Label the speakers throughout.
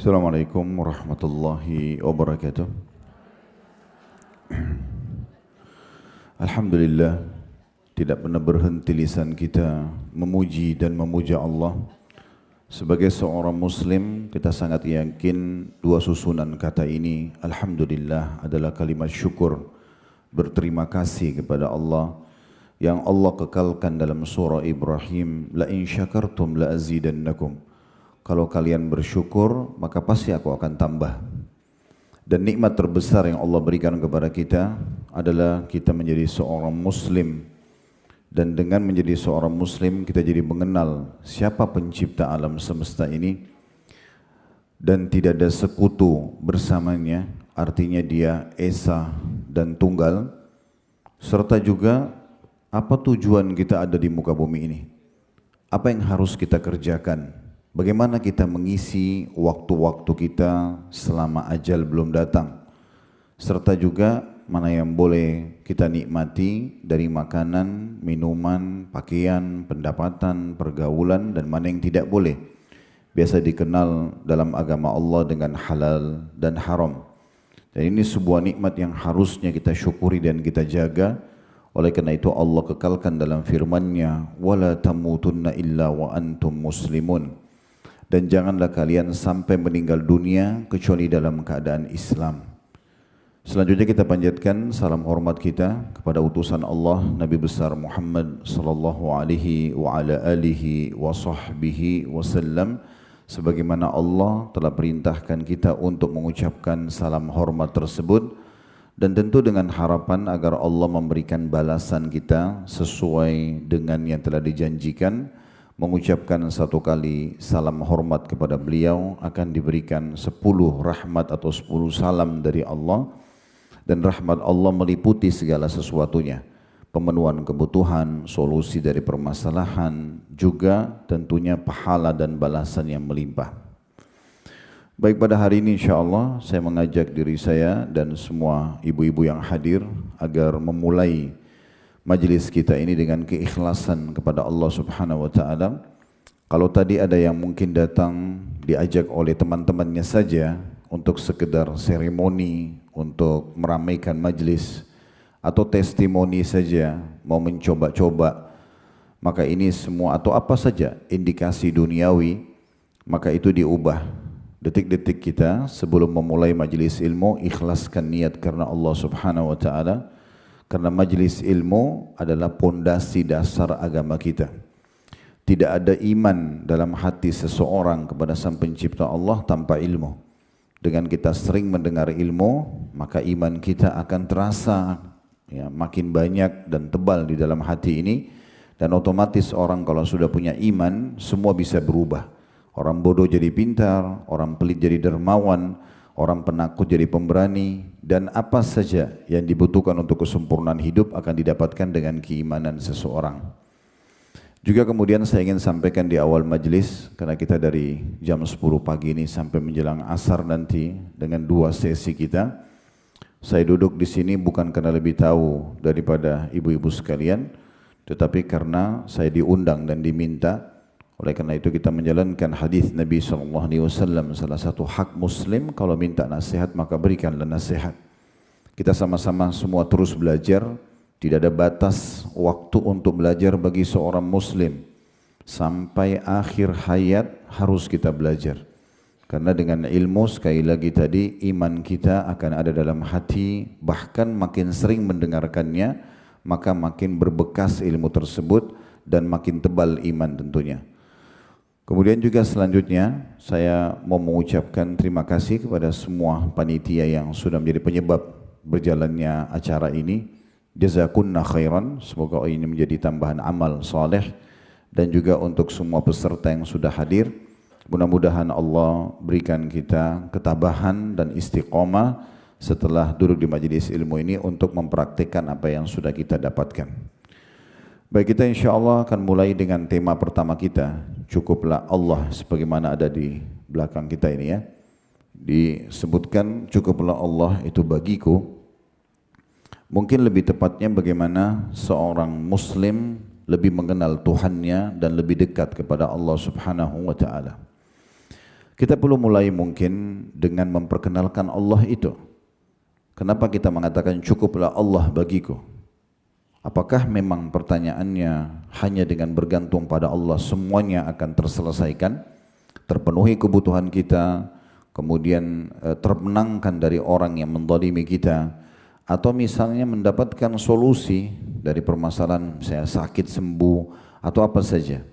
Speaker 1: Assalamualaikum warahmatullahi wabarakatuh. Alhamdulillah, tidak pernah berhenti lisan kita memuji dan memuja Allah. Sebagai seorang muslim, kita sangat yakin dua susunan kata ini, Alhamdulillah, adalah kalimat syukur, berterima kasih kepada Allah yang Allah kekalkan dalam surah Ibrahim, La in syakartum la azidannakum. Kalau kalian bersyukur, maka pasti aku akan tambah. Dan nikmat terbesar yang Allah berikan kepada kita adalah kita menjadi seorang muslim. Dan dengan menjadi seorang muslim, kita jadi mengenal siapa pencipta alam semesta ini. Dan tidak ada sekutu bersamanya, artinya dia esa dan tunggal. Serta juga apa tujuan kita ada di muka bumi ini. Apa yang harus kita kerjakan. Bagaimana kita mengisi waktu-waktu kita selama ajal belum datang. Serta juga mana yang boleh kita nikmati dari makanan, minuman, pakaian, pendapatan, pergaulan, dan mana yang tidak boleh. Biasa dikenal dalam agama Allah dengan halal dan haram. Dan ini sebuah nikmat yang harusnya kita syukuri dan kita jaga. Oleh karena itu Allah kekalkan dalam firman-Nya, "Wala tamutunna illa wa antum muslimun." Dan janganlah kalian sampai meninggal dunia kecuali dalam keadaan Islam. Selanjutnya kita panjatkan salam hormat kita kepada utusan Allah Nabi besar Muhammad sallallahu alaihi wa ala alihi wa sahbihi wasallam, sebagaimana Allah telah perintahkan kita untuk mengucapkan salam hormat tersebut, dan tentu dengan harapan agar Allah memberikan balasan kita sesuai dengan yang telah dijanjikan. Mengucapkan satu kali salam hormat kepada beliau akan diberikan 10 rahmat atau 10 salam dari Allah, dan rahmat Allah meliputi segala sesuatunya, pemenuhan kebutuhan, solusi dari permasalahan, juga tentunya pahala dan balasan yang melimpah. Baik, pada hari ini insyaAllah saya mengajak diri saya dan semua ibu-ibu yang hadir agar memulai majlis kita ini dengan keikhlasan kepada Allah Subhanahu wa taala. Kalau tadi ada yang mungkin datang diajak oleh teman-temannya saja untuk sekedar seremoni, untuk meramaikan majlis atau testimoni saja, mau mencoba-coba, maka ini semua atau apa saja indikasi duniawi, maka itu diubah. Detik-detik kita sebelum memulai majlis ilmu, ikhlaskan niat karena Allah Subhanahu wa taala. Karena majlis ilmu adalah pondasi dasar agama kita. Tidak ada iman dalam hati seseorang kepada Sang Pencipta Allah tanpa ilmu. Dengan kita sering mendengar ilmu, maka iman kita akan terasa ya, makin banyak dan tebal di dalam hati ini. Dan otomatis orang kalau sudah punya iman, semua bisa berubah. Orang bodoh jadi pintar, orang pelit jadi dermawan, orang penakut jadi pemberani, dan apa saja yang dibutuhkan untuk kesempurnaan hidup akan didapatkan dengan keimanan seseorang. Juga kemudian saya ingin sampaikan di awal majlis, karena kita dari jam 10 pagi ini sampai menjelang asar nanti dengan 2 sesi kita. Saya duduk di sini bukan karena lebih tahu daripada ibu-ibu sekalian, tetapi karena saya diundang dan diminta. Oleh karena itu kita menjalankan hadis Nabi SAW, salah satu hak muslim kalau minta nasihat maka berikanlah nasihat. Kita sama-sama semua terus belajar, tidak ada batas waktu untuk belajar bagi seorang muslim. Sampai akhir hayat harus kita belajar. Karena dengan ilmu sekali lagi tadi iman kita akan ada dalam hati, bahkan makin sering mendengarkannya maka makin berbekas ilmu tersebut dan makin tebal iman tentunya. Kemudian juga selanjutnya saya mau mengucapkan terima kasih kepada semua panitia yang sudah menjadi penyebab berjalannya acara ini. Jazakunna khairan, semoga ini menjadi tambahan amal soleh, dan juga untuk semua peserta yang sudah hadir. Mudah-mudahan Allah berikan kita ketabahan dan istiqomah setelah duduk di majelis ilmu ini untuk mempraktikkan apa yang sudah kita dapatkan. Baik, kita insya Allah akan mulai dengan tema pertama kita, cukuplah Allah, sebagaimana ada di belakang kita ini ya. Disebutkan cukuplah Allah itu bagiku. Mungkin lebih tepatnya bagaimana seorang muslim lebih mengenal Tuhannya dan lebih dekat kepada Allah Subhanahu wa taala. Kita perlu mulai mungkin dengan memperkenalkan Allah itu. Kenapa kita mengatakan cukuplah Allah bagiku? Apakah memang pertanyaannya hanya dengan bergantung pada Allah semuanya akan terselesaikan, terpenuhi kebutuhan kita, kemudian termenangkan dari orang yang menzalimi kita, atau misalnya mendapatkan solusi dari permasalahan saya sakit sembuh atau apa saja?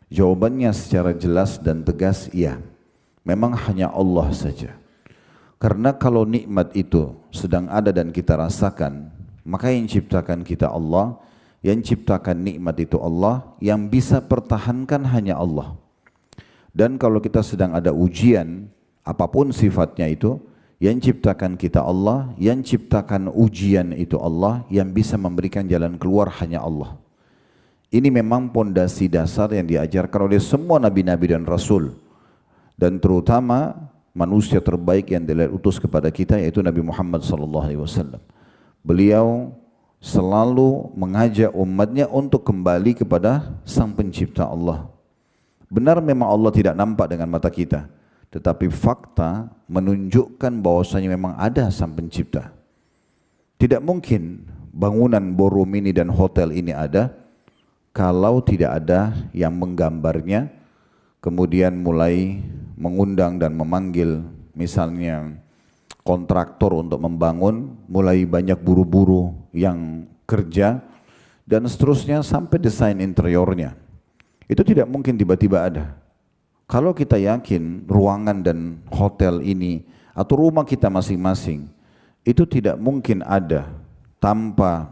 Speaker 1: Jawabannya secara jelas dan tegas iya, memang hanya Allah saja. Karena kalau nikmat itu sedang ada dan kita rasakan, maka yang ciptakan kita Allah, yang ciptakan nikmat itu Allah, yang bisa pertahankan hanya Allah. Dan kalau kita sedang ada ujian, apapun sifatnya itu, yang ciptakan kita Allah, yang ciptakan ujian itu Allah, yang bisa memberikan jalan keluar hanya Allah. Ini memang pondasi dasar yang diajarkan oleh semua nabi-nabi dan rasul. Dan terutama manusia terbaik yang diutus kepada kita yaitu Nabi Muhammad SAW. Beliau selalu mengajak umatnya untuk kembali kepada Sang Pencipta Allah. Benar memang Allah tidak nampak dengan mata kita, tetapi fakta menunjukkan bahwasanya memang ada Sang Pencipta. Tidak mungkin bangunan ballroom ini dan hotel ini ada kalau tidak ada yang menggambarnya, kemudian mulai mengundang dan memanggil misalnya kontraktor untuk membangun, mulai banyak buru-buru yang kerja dan seterusnya sampai desain interiornya. Itu tidak mungkin tiba-tiba ada. Kalau kita yakin ruangan dan hotel ini atau rumah kita masing-masing itu tidak mungkin ada tanpa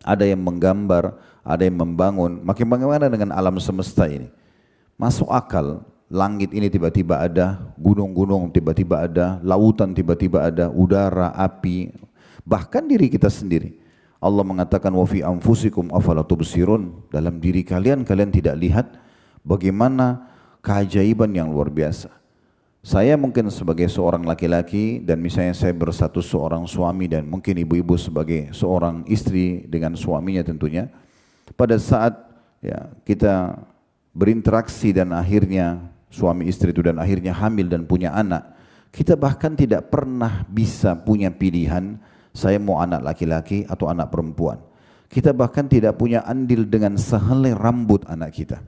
Speaker 1: ada yang menggambar, ada yang membangun, makin bagaimana dengan alam semesta ini? Masuk akal langit ini tiba-tiba ada, gunung-gunung tiba-tiba ada, lautan tiba-tiba ada, udara, api, bahkan diri kita sendiri. Allah mengatakan wa fi anfusikum afala tubsirun, dalam diri kalian tidak lihat bagaimana keajaiban yang luar biasa. Saya mungkin sebagai seorang laki-laki dan misalnya saya bersatu seorang suami dan mungkin ibu-ibu sebagai seorang istri dengan suaminya tentunya, pada saat ya kita berinteraksi dan akhirnya suami istri itu dan akhirnya hamil dan punya anak, kita bahkan tidak pernah bisa punya pilihan saya mau anak laki-laki atau anak perempuan. Kita bahkan tidak punya andil dengan sehelai rambut anak kita,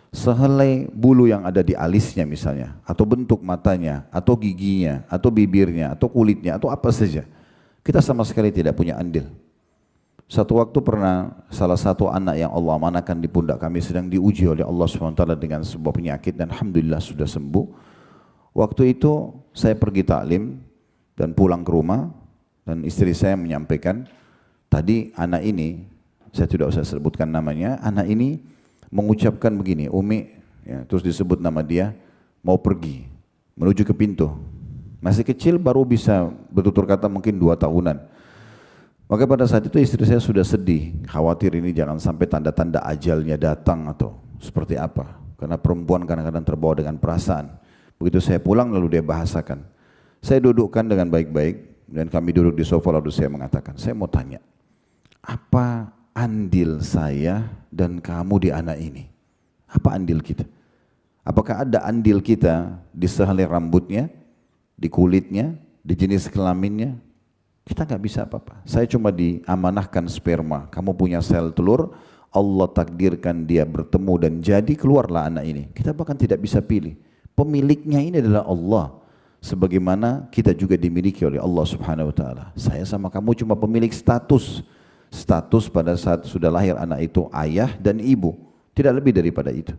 Speaker 1: sehelai bulu yang ada di alisnya misalnya, atau bentuk matanya, atau giginya, atau bibirnya, atau kulitnya, atau apa saja. Kita sama sekali tidak punya andil. Satu waktu pernah salah satu anak yang Allah amanahkan di pundak kami sedang diuji oleh Allah SWT dengan sebuah penyakit dan alhamdulillah sudah sembuh. Waktu itu saya pergi taklim dan pulang ke rumah dan istri saya menyampaikan, tadi anak ini, saya tidak usah sebutkan namanya, anak ini mengucapkan begini, Umi, ya, terus disebut nama dia, mau pergi, menuju ke pintu. Masih kecil baru bisa bertutur kata mungkin 2 tahunan. Maka pada saat itu istri saya sudah sedih, khawatir ini jangan sampai tanda-tanda ajalnya datang atau seperti apa. Karena perempuan kadang-kadang terbawa dengan perasaan. Begitu saya pulang lalu dia bahasakan. Saya dudukkan dengan baik-baik dan kami duduk di sofa lalu saya mengatakan, saya mau tanya, apa andil saya dan kamu di anak ini? Apa andil kita? Apakah ada andil kita di sehelai rambutnya, di kulitnya, di jenis kelaminnya? Kita nggak bisa apa-apa. Saya cuma diamanahkan sperma. Kamu punya sel telur, Allah takdirkan dia bertemu dan jadi keluarlah anak ini. Kita bahkan tidak bisa pilih. Pemiliknya ini adalah Allah. Sebagaimana kita juga dimiliki oleh Allah Subhanahu Wa Taala. Saya sama kamu cuma pemilik status. Status pada saat sudah lahir anak itu ayah dan ibu. Tidak lebih daripada itu.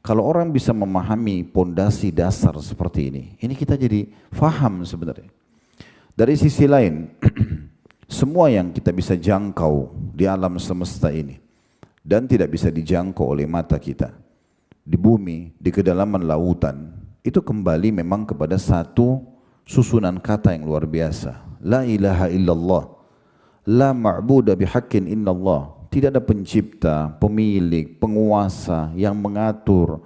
Speaker 1: Kalau orang bisa memahami pondasi dasar seperti ini kita jadi faham sebenarnya. Dari sisi lain, semua yang kita bisa jangkau di alam semesta ini dan tidak bisa dijangkau oleh mata kita, di bumi, di kedalaman lautan, itu kembali memang kepada satu susunan kata yang luar biasa. La ilaha illallah, la ma'buda bihaqqin illallah. Tidak ada pencipta, pemilik, penguasa yang mengatur,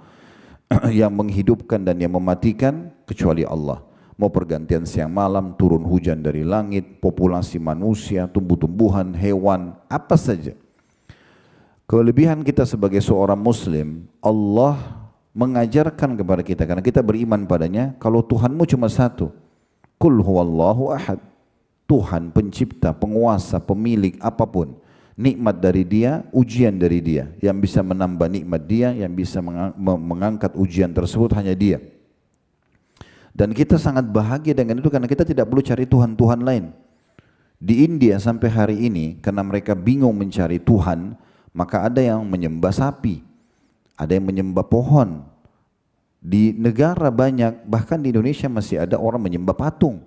Speaker 1: yang menghidupkan dan yang mematikan kecuali Allah. Mau pergantian siang malam, turun hujan dari langit, populasi manusia, tumbuh-tumbuhan, hewan, apa saja. Kelebihan kita sebagai seorang muslim, Allah mengajarkan kepada kita, karena kita beriman padanya, kalau Tuhanmu cuma satu. Qul huwallahu ahad. Tuhan pencipta, penguasa, pemilik apapun. Nikmat dari dia, ujian dari dia. Yang bisa menambah nikmat dia, yang bisa mengangkat ujian tersebut hanya dia. Dan kita sangat bahagia dengan itu karena kita tidak perlu cari Tuhan-Tuhan lain. Di India sampai hari ini, karena mereka bingung mencari Tuhan, maka ada yang menyembah sapi, ada yang menyembah pohon. Di negara banyak, bahkan di Indonesia masih ada orang menyembah patung.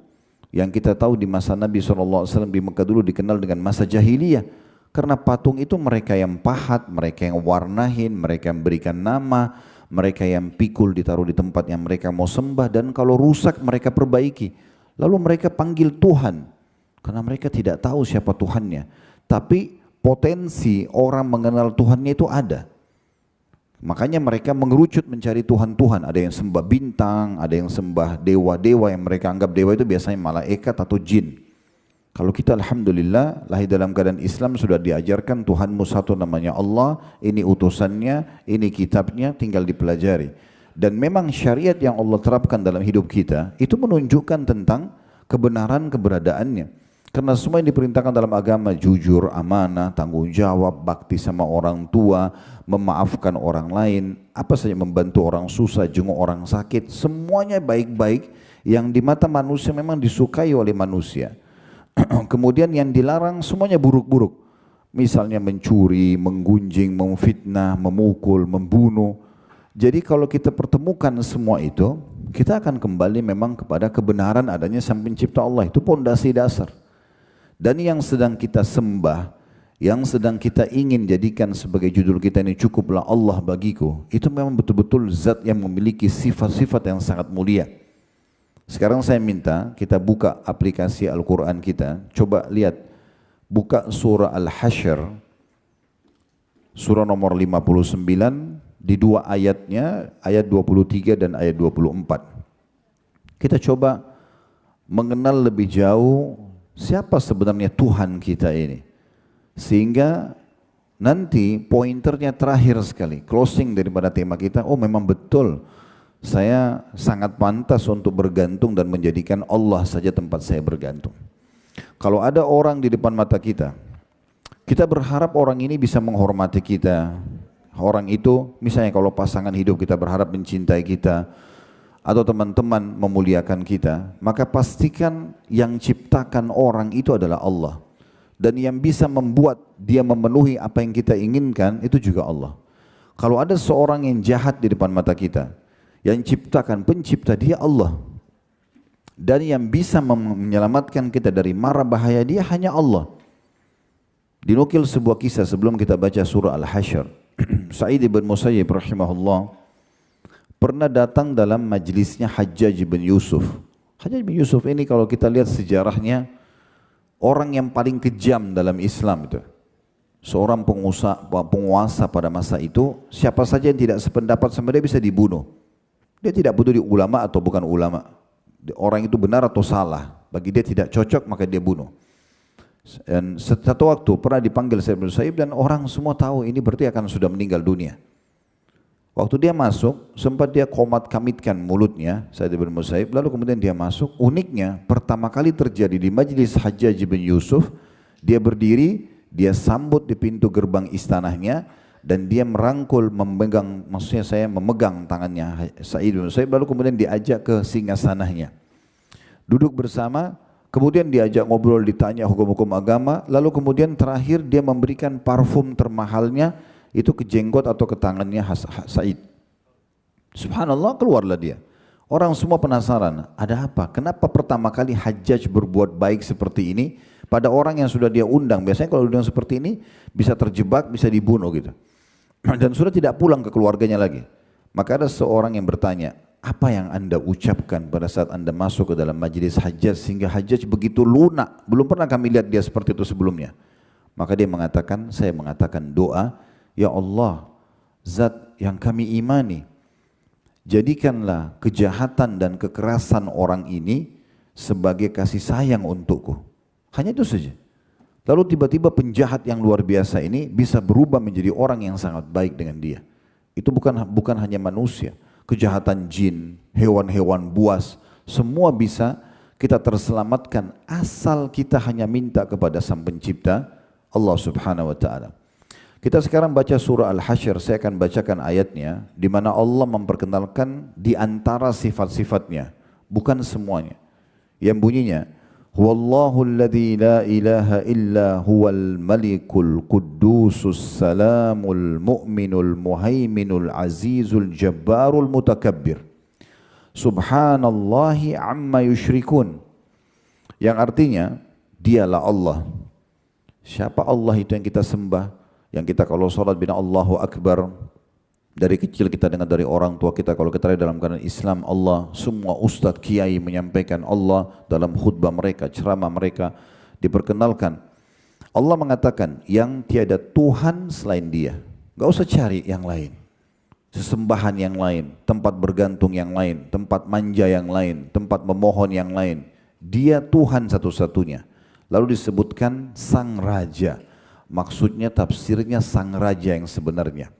Speaker 1: Yang kita tahu di masa Nabi SAW di Mekah dulu dikenal dengan masa jahiliyah. Karena patung itu mereka yang pahat, mereka yang warnahin, mereka yang berikan nama, mereka yang pikul ditaruh di tempat yang mereka mau sembah, dan kalau rusak mereka perbaiki. Lalu mereka panggil Tuhan. Karena mereka tidak tahu siapa Tuhannya. Tapi potensi orang mengenal Tuhannya itu ada. Makanya mereka mengerucut mencari Tuhan-Tuhan. Ada yang sembah bintang, ada yang sembah dewa-dewa yang mereka anggap dewa itu biasanya malaikat atau jin. Kalau kita alhamdulillah lahir dalam keadaan Islam sudah diajarkan Tuhanmu satu namanya Allah, ini utusannya, ini kitabnya, tinggal dipelajari. Dan memang syariat yang Allah terapkan dalam hidup kita itu menunjukkan tentang kebenaran keberadaannya. Karena semua yang diperintahkan dalam agama, jujur, amanah, tanggung jawab, bakti sama orang tua, memaafkan orang lain, apa saja membantu orang susah, jenguk orang sakit, semuanya baik-baik yang di mata manusia memang disukai oleh manusia. Kemudian yang dilarang semuanya buruk-buruk. Misalnya mencuri, menggunjing, memfitnah, memukul, membunuh. Jadi kalau kita pertemukan semua itu, kita akan kembali memang kepada kebenaran adanya Sang Pencipta Allah. Itu pondasi dasar. Dan yang sedang kita sembah, yang sedang kita ingin jadikan sebagai judul kita ini, cukuplah Allah bagiku, itu memang betul-betul zat yang memiliki sifat-sifat yang sangat mulia. Sekarang saya minta kita buka aplikasi Al-Quran kita, coba lihat, buka surah Al-Hasyr, surah nomor 59, di dua ayatnya, ayat 23 dan ayat 24. Kita coba mengenal lebih jauh siapa sebenarnya Tuhan kita ini. Sehingga nanti pointernya terakhir sekali, closing daripada tema kita, oh memang betul saya sangat pantas untuk bergantung dan menjadikan Allah saja tempat saya bergantung. Kalau ada orang di depan mata kita, kita berharap orang ini bisa menghormati kita. Orang itu misalnya kalau pasangan hidup kita berharap mencintai kita, atau teman-teman memuliakan kita, maka pastikan yang ciptakan orang itu adalah Allah. Dan yang bisa membuat dia memenuhi apa yang kita inginkan itu juga Allah. Kalau ada seorang yang jahat di depan mata kita, yang ciptakan, pencipta dia Allah. Dan yang bisa menyelamatkan kita dari mara bahaya dia hanya Allah. Dinukil sebuah kisah sebelum kita baca surah Al-Hasyr. Sa'id bin Musayyib rahimahullah pernah datang dalam majlisnya Hajjaj bin Yusuf. Hajjaj bin Yusuf ini kalau kita lihat sejarahnya, orang yang paling kejam dalam Islam itu. Seorang penguasa pada masa itu, siapa saja yang tidak sependapat sama dia bisa dibunuh. Dia tidak peduli ulama atau bukan ulama. Orang itu benar atau salah, bagi dia tidak cocok maka dia bunuh. Dan satu waktu pernah dipanggil Sa'id bin Musayyib dan orang semua tahu ini berarti akan sudah meninggal dunia. Waktu dia masuk, sempat dia komat-kamitkan mulutnya, Sa'id bin Musayyib, lalu kemudian dia masuk. Uniknya, pertama kali terjadi di majlis Hajjaj bin Yusuf, dia berdiri, dia sambut di pintu gerbang istanahnya, dan dia merangkul, memegang tangannya Sa'id bin Musayyib, lalu kemudian diajak ke singgasanahnya. Duduk bersama, kemudian diajak ngobrol, ditanya hukum-hukum agama, lalu kemudian terakhir dia memberikan parfum termahalnya, itu ke jenggot atau ke tangannya Sa'id. Subhanallah, keluarlah dia. Orang semua penasaran, ada apa? Kenapa pertama kali Hajjaj berbuat baik seperti ini pada orang yang sudah dia undang? Biasanya kalau undang seperti ini bisa terjebak, bisa dibunuh gitu. Dan sudah tidak pulang ke keluarganya lagi. Maka ada seorang yang bertanya, apa yang anda ucapkan pada saat anda masuk ke dalam majlis Hajjaj sehingga Hajjaj begitu lunak? Belum pernah kami lihat dia seperti itu sebelumnya. Maka dia mengatakan, saya mengatakan doa, ya Allah, zat yang kami imani, jadikanlah kejahatan dan kekerasan orang ini sebagai kasih sayang untukku. Hanya itu saja. Lalu tiba-tiba penjahat yang luar biasa ini bisa berubah menjadi orang yang sangat baik dengan dia. Itu bukan hanya manusia, kejahatan jin, hewan-hewan buas, semua bisa kita terselamatkan asal kita hanya minta kepada Sang Pencipta Allah Subhanahu wa taala. Kita sekarang baca surah Al-Hasyr, saya akan bacakan ayatnya di mana Allah memperkenalkan di antara sifat-sifatnya, bukan semuanya. Yang bunyinya, Huwallahu alladzi la ilaha illa huwal malikul quddusus salamul mu'minul muhaiminul azizul jabbarul mutakabbir. Subhanallahi amma yushrikun. Yang artinya, dialah Allah. Siapa Allah itu yang kita sembah? Yang kita kalau sholat bina Allahu Akbar, dari kecil kita dengar dari orang tua kita, kalau kita dalam keadaan Islam Allah, semua ustadz kiai menyampaikan Allah dalam khutbah mereka, ceramah mereka, diperkenalkan. Allah mengatakan yang tiada Tuhan selain Dia. Gak usah cari yang lain, sesembahan yang lain, tempat bergantung yang lain, tempat manja yang lain, tempat memohon yang lain. Dia Tuhan satu-satunya. Lalu disebutkan Sang Raja. Maksudnya tafsirnya Sang Raja yang sebenarnya.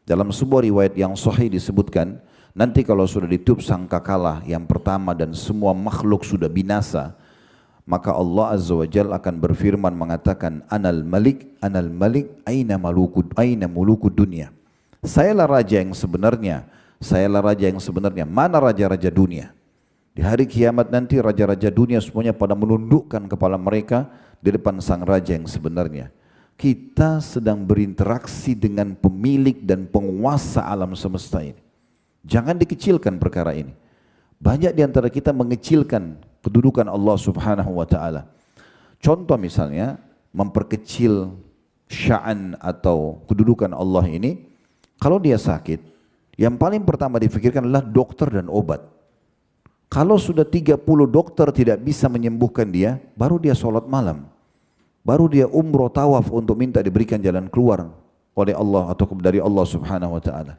Speaker 1: Dalam sebuah riwayat yang sahih disebutkan, nanti kalau sudah ditiup sangkakala yang pertama dan semua makhluk sudah binasa, maka Allah Azza wa Jalla akan berfirman mengatakan, Anal Malik, aina muluku dunia. Sayalah raja yang sebenarnya, sayalah raja yang sebenarnya. Mana raja-raja dunia? Di hari kiamat nanti raja-raja dunia semuanya pada menundukkan kepala mereka di depan Sang Raja yang sebenarnya. Kita sedang berinteraksi dengan pemilik dan penguasa alam semesta ini. Jangan dikecilkan perkara ini. Banyak di antara kita mengecilkan kedudukan Allah Subhanahu wa taala. Contoh misalnya memperkecil sya'an atau kedudukan Allah ini. Kalau dia sakit, yang paling pertama dipikirkan adalah dokter dan obat. Kalau sudah 30 dokter tidak bisa menyembuhkan dia, baru dia sholat malam. Baru dia umroh tawaf untuk minta diberikan jalan keluar oleh Allah atau dari Allah Subhanahu wa taala.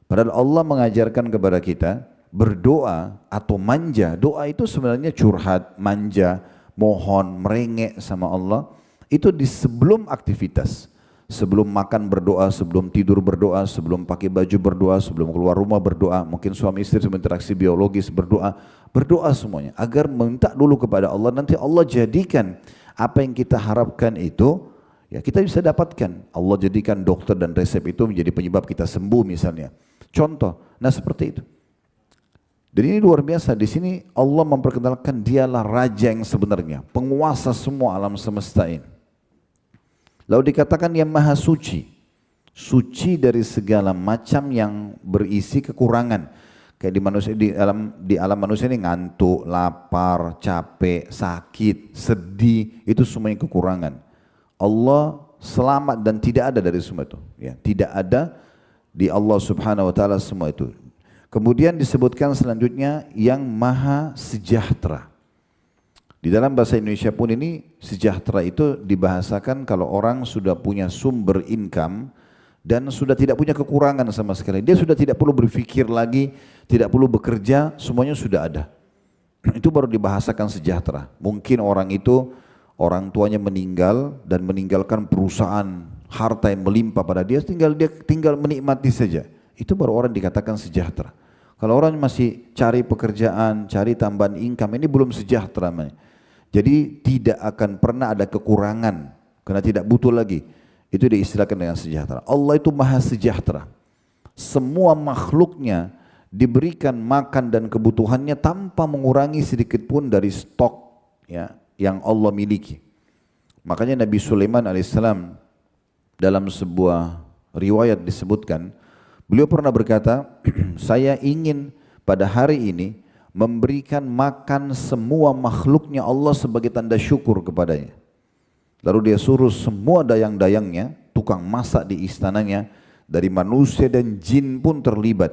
Speaker 1: Padahal Allah mengajarkan kepada kita berdoa atau manja. Doa itu sebenarnya curhat, manja, mohon, merengek sama Allah. Itu di sebelum aktivitas. Sebelum makan berdoa, sebelum tidur berdoa, sebelum pakai baju berdoa, sebelum keluar rumah berdoa. Mungkin suami istri berinteraksi biologis berdoa. Berdoa semuanya agar minta dulu kepada Allah. Nanti Allah jadikan apa yang kita harapkan itu, ya kita bisa dapatkan. Allah jadikan dokter dan resep itu menjadi penyebab kita sembuh misalnya. Contoh, nah seperti itu. Dan ini luar biasa, di sini Allah memperkenalkan dialah raja yang sebenarnya, penguasa semua alam semesta ini. Lalu dikatakan yang maha suci, suci dari segala macam yang berisi kekurangan. Kayak di alam manusia ini ngantuk, lapar, capek, sakit, sedih, itu semuanya kekurangan. Allah selamat dan tidak ada dari semua itu. Ya, tidak ada di Allah Subhanahu wa taala semua itu. Kemudian disebutkan selanjutnya yang maha sejahtera. Di dalam bahasa Indonesia pun ini sejahtera itu dibahasakan kalau orang sudah punya sumber income dan sudah tidak punya kekurangan sama sekali. Dia sudah tidak perlu berpikir lagi, tidak perlu bekerja, semuanya sudah ada. Itu baru dibahasakan sejahtera. Mungkin orang itu, orang tuanya meninggal dan meninggalkan perusahaan, harta yang melimpah pada dia tinggal menikmati saja. Itu baru orang dikatakan sejahtera. Kalau orang masih cari pekerjaan, cari tambahan income, ini belum sejahtera. Jadi tidak akan pernah ada kekurangan karena tidak butuh lagi. Itu diistilahkan dengan sejahtera. Allah itu maha sejahtera. Semua makhluknya diberikan makan dan kebutuhannya tanpa mengurangi sedikit pun dari stok ya, yang Allah miliki. Makanya Nabi Sulaiman alaihissalam dalam sebuah riwayat disebutkan, beliau pernah berkata, saya ingin pada hari ini memberikan makan semua makhluknya Allah sebagai tanda syukur kepadanya. Lalu dia suruh semua dayang-dayangnya, tukang masak di istananya, dari manusia dan jin pun terlibat.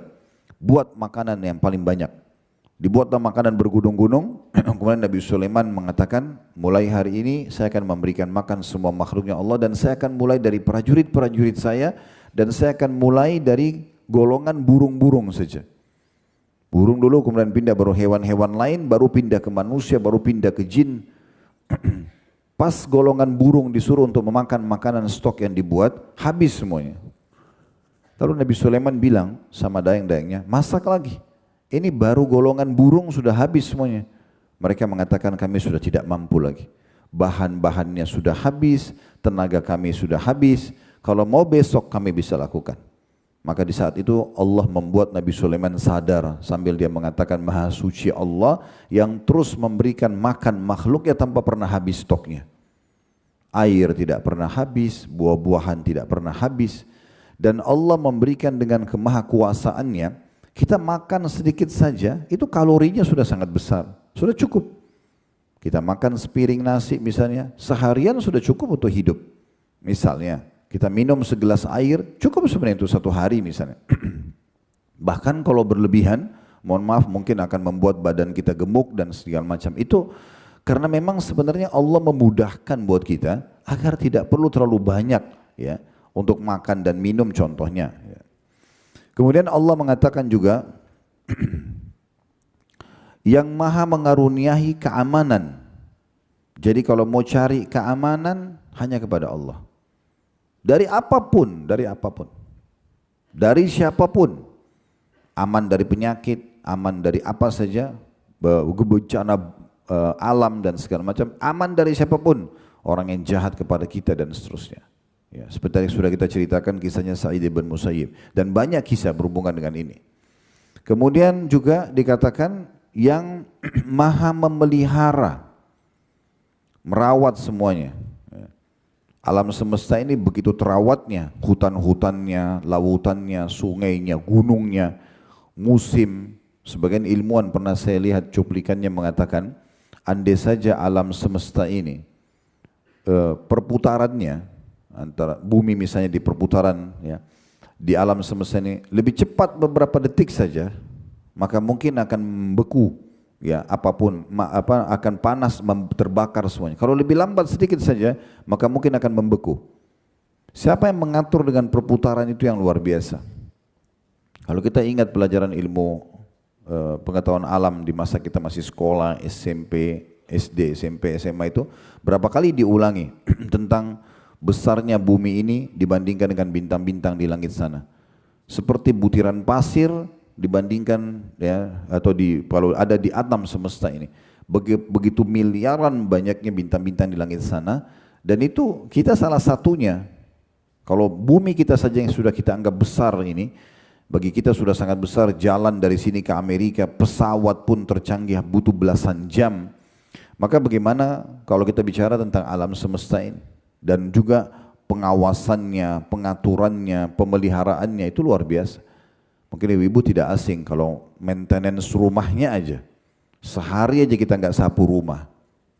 Speaker 1: Buat makanan yang paling banyak. Dibuatlah makanan bergunung-gunung. Kemudian Nabi Sulaiman mengatakan, mulai hari ini saya akan memberikan makan semua makhluknya Allah, dan saya akan mulai dari prajurit-prajurit saya, dan saya akan mulai dari golongan burung-burung saja. Burung dulu, kemudian pindah baru hewan-hewan lain, baru pindah ke manusia, baru pindah ke jin. Pas golongan burung disuruh untuk memakan makanan stok yang dibuat, habis semuanya. Lalu Nabi Sulaiman bilang sama dayang-dayangnya, masak lagi. Ini baru golongan burung sudah habis semuanya. Mereka mengatakan kami sudah tidak mampu lagi. Bahan-bahannya sudah habis, tenaga kami sudah habis. Kalau mau besok kami bisa lakukan. Maka di saat itu Allah membuat Nabi Sulaiman sadar sambil dia mengatakan Maha Suci Allah yang terus memberikan makan makhluknya tanpa pernah habis stoknya. Air tidak pernah habis, buah-buahan tidak pernah habis. Dan Allah memberikan dengan kemahakuasaannya, kita makan sedikit saja, itu kalorinya sudah sangat besar, sudah cukup. Kita makan sepiring nasi misalnya, seharian sudah cukup untuk hidup. Misalnya, kita minum segelas air, cukup sebenarnya itu 1 hari misalnya. Bahkan kalau berlebihan, mohon maaf mungkin akan membuat badan kita gemuk dan segala macam. Itu karena memang sebenarnya Allah memudahkan buat kita agar tidak perlu terlalu banyak ya untuk makan dan minum contohnya. Kemudian Allah mengatakan juga yang maha mengaruniai keamanan. Jadi kalau mau cari keamanan hanya kepada Allah. Dari apapun, dari siapapun, aman dari penyakit, aman dari apa saja, bencana alam dan segala macam, aman dari siapapun, orang yang jahat kepada kita dan seterusnya. Ya, seperti yang sudah kita ceritakan kisahnya Sa'id bin Musayyib dan banyak kisah berhubungan dengan ini. Kemudian juga dikatakan yang maha memelihara, merawat semuanya. Alam semesta ini begitu terawatnya, hutan-hutannya, lautannya, sungainya, gunungnya, musim. Sebagian ilmuwan pernah saya lihat cuplikannya mengatakan, andai saja alam semesta ini perputarannya antara bumi misalnya di perputaran ya di alam semesta ini lebih cepat beberapa detik saja, maka mungkin akan membeku ya apapun akan panas terbakar semuanya. Kalau lebih lambat sedikit saja maka mungkin akan membeku. Siapa yang mengatur dengan perputaran itu yang luar biasa. Kalau kita ingat pelajaran ilmu pengetahuan alam di masa kita masih sekolah SMP, SD, SMP, SMA itu berapa kali diulangi tentang besarnya bumi ini dibandingkan dengan bintang-bintang di langit sana. Seperti butiran pasir dibandingkan ya atau kalau ada di alam semesta ini begitu miliaran banyaknya bintang-bintang di langit sana, dan itu kita salah satunya. Kalau bumi kita saja yang sudah kita anggap besar ini, bagi kita sudah sangat besar, jalan dari sini ke Amerika pesawat pun tercanggih butuh belasan jam, maka bagaimana kalau kita bicara tentang alam semesta ini dan juga pengawasannya, pengaturannya, pemeliharaannya itu luar biasa. Mungkin ibu-ibu tidak asing kalau maintenance rumahnya aja, sehari aja kita nggak sapu rumah,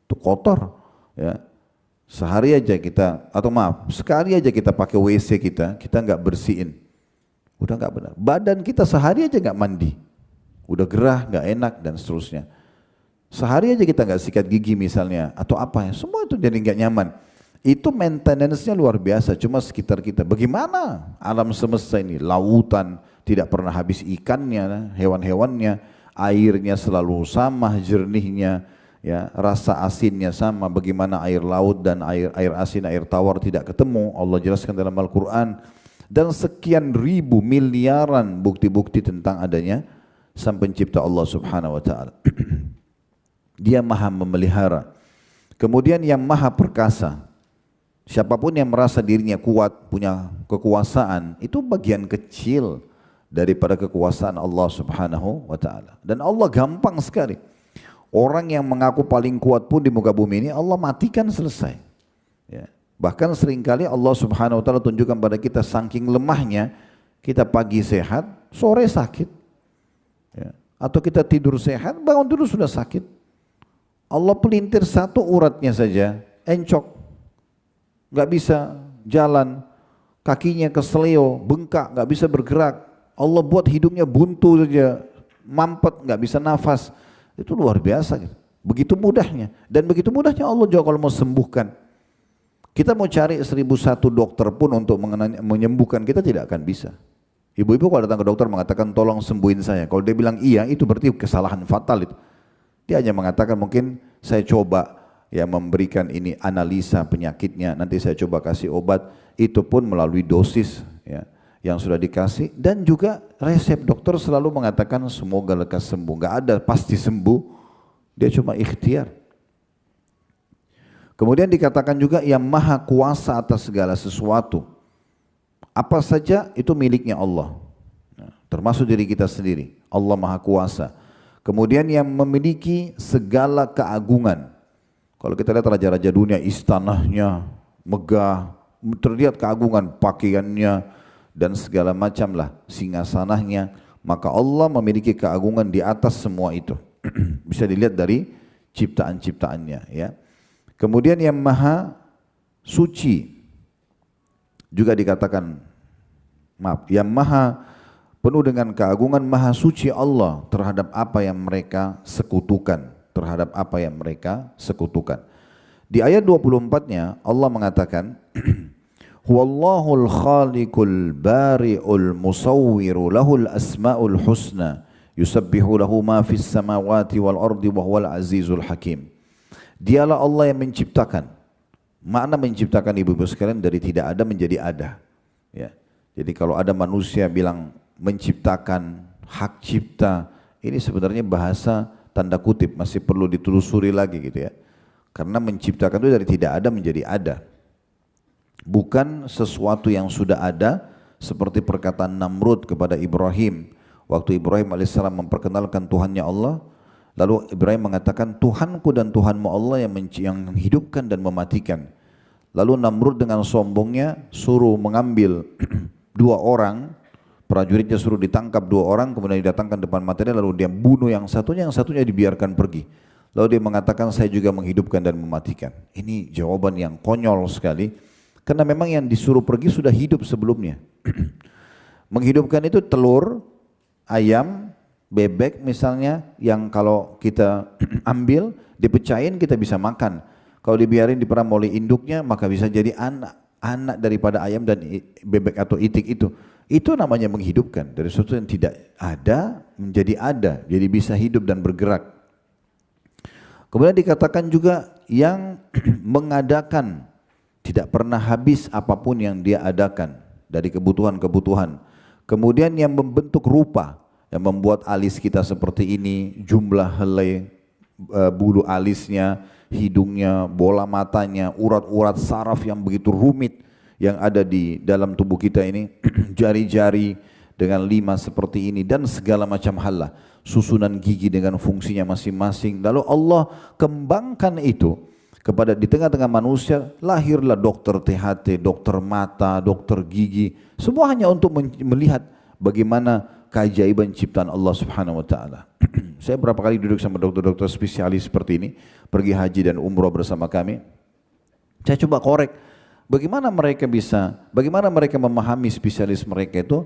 Speaker 1: itu kotor, ya. Sehari aja kita, atau maaf, sekali aja kita pakai WC kita nggak bersihin, udah nggak benar. Badan kita sehari aja nggak mandi, udah gerah, nggak enak dan seterusnya. Sehari aja kita nggak sikat gigi misalnya, atau apa ya, semua itu jadi nggak nyaman. Itu maintenance-nya luar biasa, cuma sekitar kita. Bagaimana alam semesta ini, lautan tidak pernah habis ikannya, hewan-hewannya, airnya selalu sama jernihnya, ya, rasa asinnya sama. Bagaimana air laut dan air asin, air tawar tidak ketemu, Allah jelaskan dalam Al-Quran. Dan sekian ribu miliaran bukti-bukti tentang adanya Sang Pencipta Allah Subhanahu wa Ta'ala. Dia maha memelihara. Kemudian yang maha perkasa. Siapapun yang merasa dirinya kuat, punya kekuasaan, itu bagian kecil daripada kekuasaan Allah Subhanahu wa Ta'ala. Dan Allah gampang sekali. Orang yang mengaku paling kuat pun di muka bumi ini Allah matikan, selesai. Ya. Bahkan seringkali Allah Subhanahu wa Ta'ala tunjukkan pada kita saking lemahnya, kita pagi sehat, sore sakit. Ya. Atau kita tidur sehat, bangun tidur sudah sakit. Allah pelintir satu uratnya saja, encok. Nggak bisa jalan, kakinya keseleo, bengkak, nggak bisa bergerak. Allah buat hidungnya buntu saja, mampet, nggak bisa nafas. Itu luar biasa. Begitu mudahnya. Dan begitu mudahnya Allah juga kalau mau sembuhkan. Kita mau cari 1001 dokter pun untuk menyembuhkan kita tidak akan bisa. Ibu-ibu kalau datang ke dokter mengatakan tolong sembuhin saya. Kalau dia bilang iya, itu berarti kesalahan fatal itu. Dia hanya mengatakan mungkin saya coba ya memberikan ini analisa penyakitnya, nanti saya coba kasih obat, itu pun melalui dosis ya. yang sudah dikasih, dan juga resep dokter selalu mengatakan semoga lekas sembuh. Nggak ada pasti sembuh, dia cuma ikhtiar. Kemudian dikatakan juga yang maha kuasa atas segala sesuatu. Apa saja itu miliknya Allah. Nah, termasuk diri kita sendiri. Allah maha kuasa. Kemudian yang memiliki segala keagungan. Kalau kita lihat raja-raja dunia, istananya megah, terlihat keagungan pakaiannya dan segala macam lah singgasananya. Maka Allah memiliki keagungan di atas semua itu. Bisa dilihat dari ciptaan-ciptaannya, ya. Kemudian yang maha suci juga dikatakan, yang maha penuh dengan keagungan, maha suci Allah terhadap apa yang mereka sekutukan, Di ayat 24-nya Allah mengatakan, Huwallahul khaliqul bari'ul musawwiru lahul asma'ul husna yusabbihu lahu ma fis samawati wal ardi wa huwal azizul hakim. Dialah Allah yang menciptakan. Makna menciptakan ibu-ibu sekalian dari tidak ada menjadi ada. Ya. Jadi kalau ada manusia bilang menciptakan, hak cipta, ini sebenarnya bahasa tanda kutip, masih perlu ditelusuri lagi gitu ya. Karena menciptakan itu dari tidak ada menjadi ada. Bukan sesuatu yang sudah ada, seperti perkataan Namrud kepada Ibrahim. Waktu Ibrahim alaihissalam memperkenalkan Tuhannya Allah, lalu Ibrahim mengatakan, Tuhanku dan Tuhanmu Allah yang menghidupkan dan mematikan. Lalu Namrud dengan sombongnya suruh mengambil 2 orang, prajuritnya suruh ditangkap 2 orang, kemudian didatangkan depan matanya, lalu dia bunuh yang satunya dibiarkan pergi. Lalu dia mengatakan, saya juga menghidupkan dan mematikan. Ini jawaban yang konyol sekali, karena memang yang disuruh pergi sudah hidup sebelumnya. Menghidupkan itu telur, ayam, bebek misalnya, yang kalau kita ambil, dipecahin kita bisa makan. Kalau dibiarin diperam oleh induknya, maka bisa jadi anak daripada ayam dan bebek atau itik itu. Itu namanya menghidupkan. Dari sesuatu yang tidak ada menjadi ada, jadi bisa hidup dan bergerak. Kemudian dikatakan juga yang mengadakan, tidak pernah habis apapun yang dia adakan dari kebutuhan-kebutuhan. Kemudian yang membentuk rupa, yang membuat alis kita seperti ini, jumlah helai bulu alisnya, hidungnya, bola matanya, urat-urat saraf yang begitu rumit yang ada di dalam tubuh kita ini, jari-jari dengan 5 seperti ini dan segala macam hal lah, susunan gigi dengan fungsinya masing-masing. Lalu Allah kembangkan itu kepada di tengah-tengah manusia, lahirlah dokter THT, dokter mata, dokter gigi, semua hanya untuk melihat bagaimana keajaiban ciptaan Allah Subhanahu wa taala. Saya berapa kali duduk sama dokter-dokter spesialis seperti ini, pergi haji dan umroh bersama kami. Saya coba korek bagaimana mereka memahami spesialis mereka itu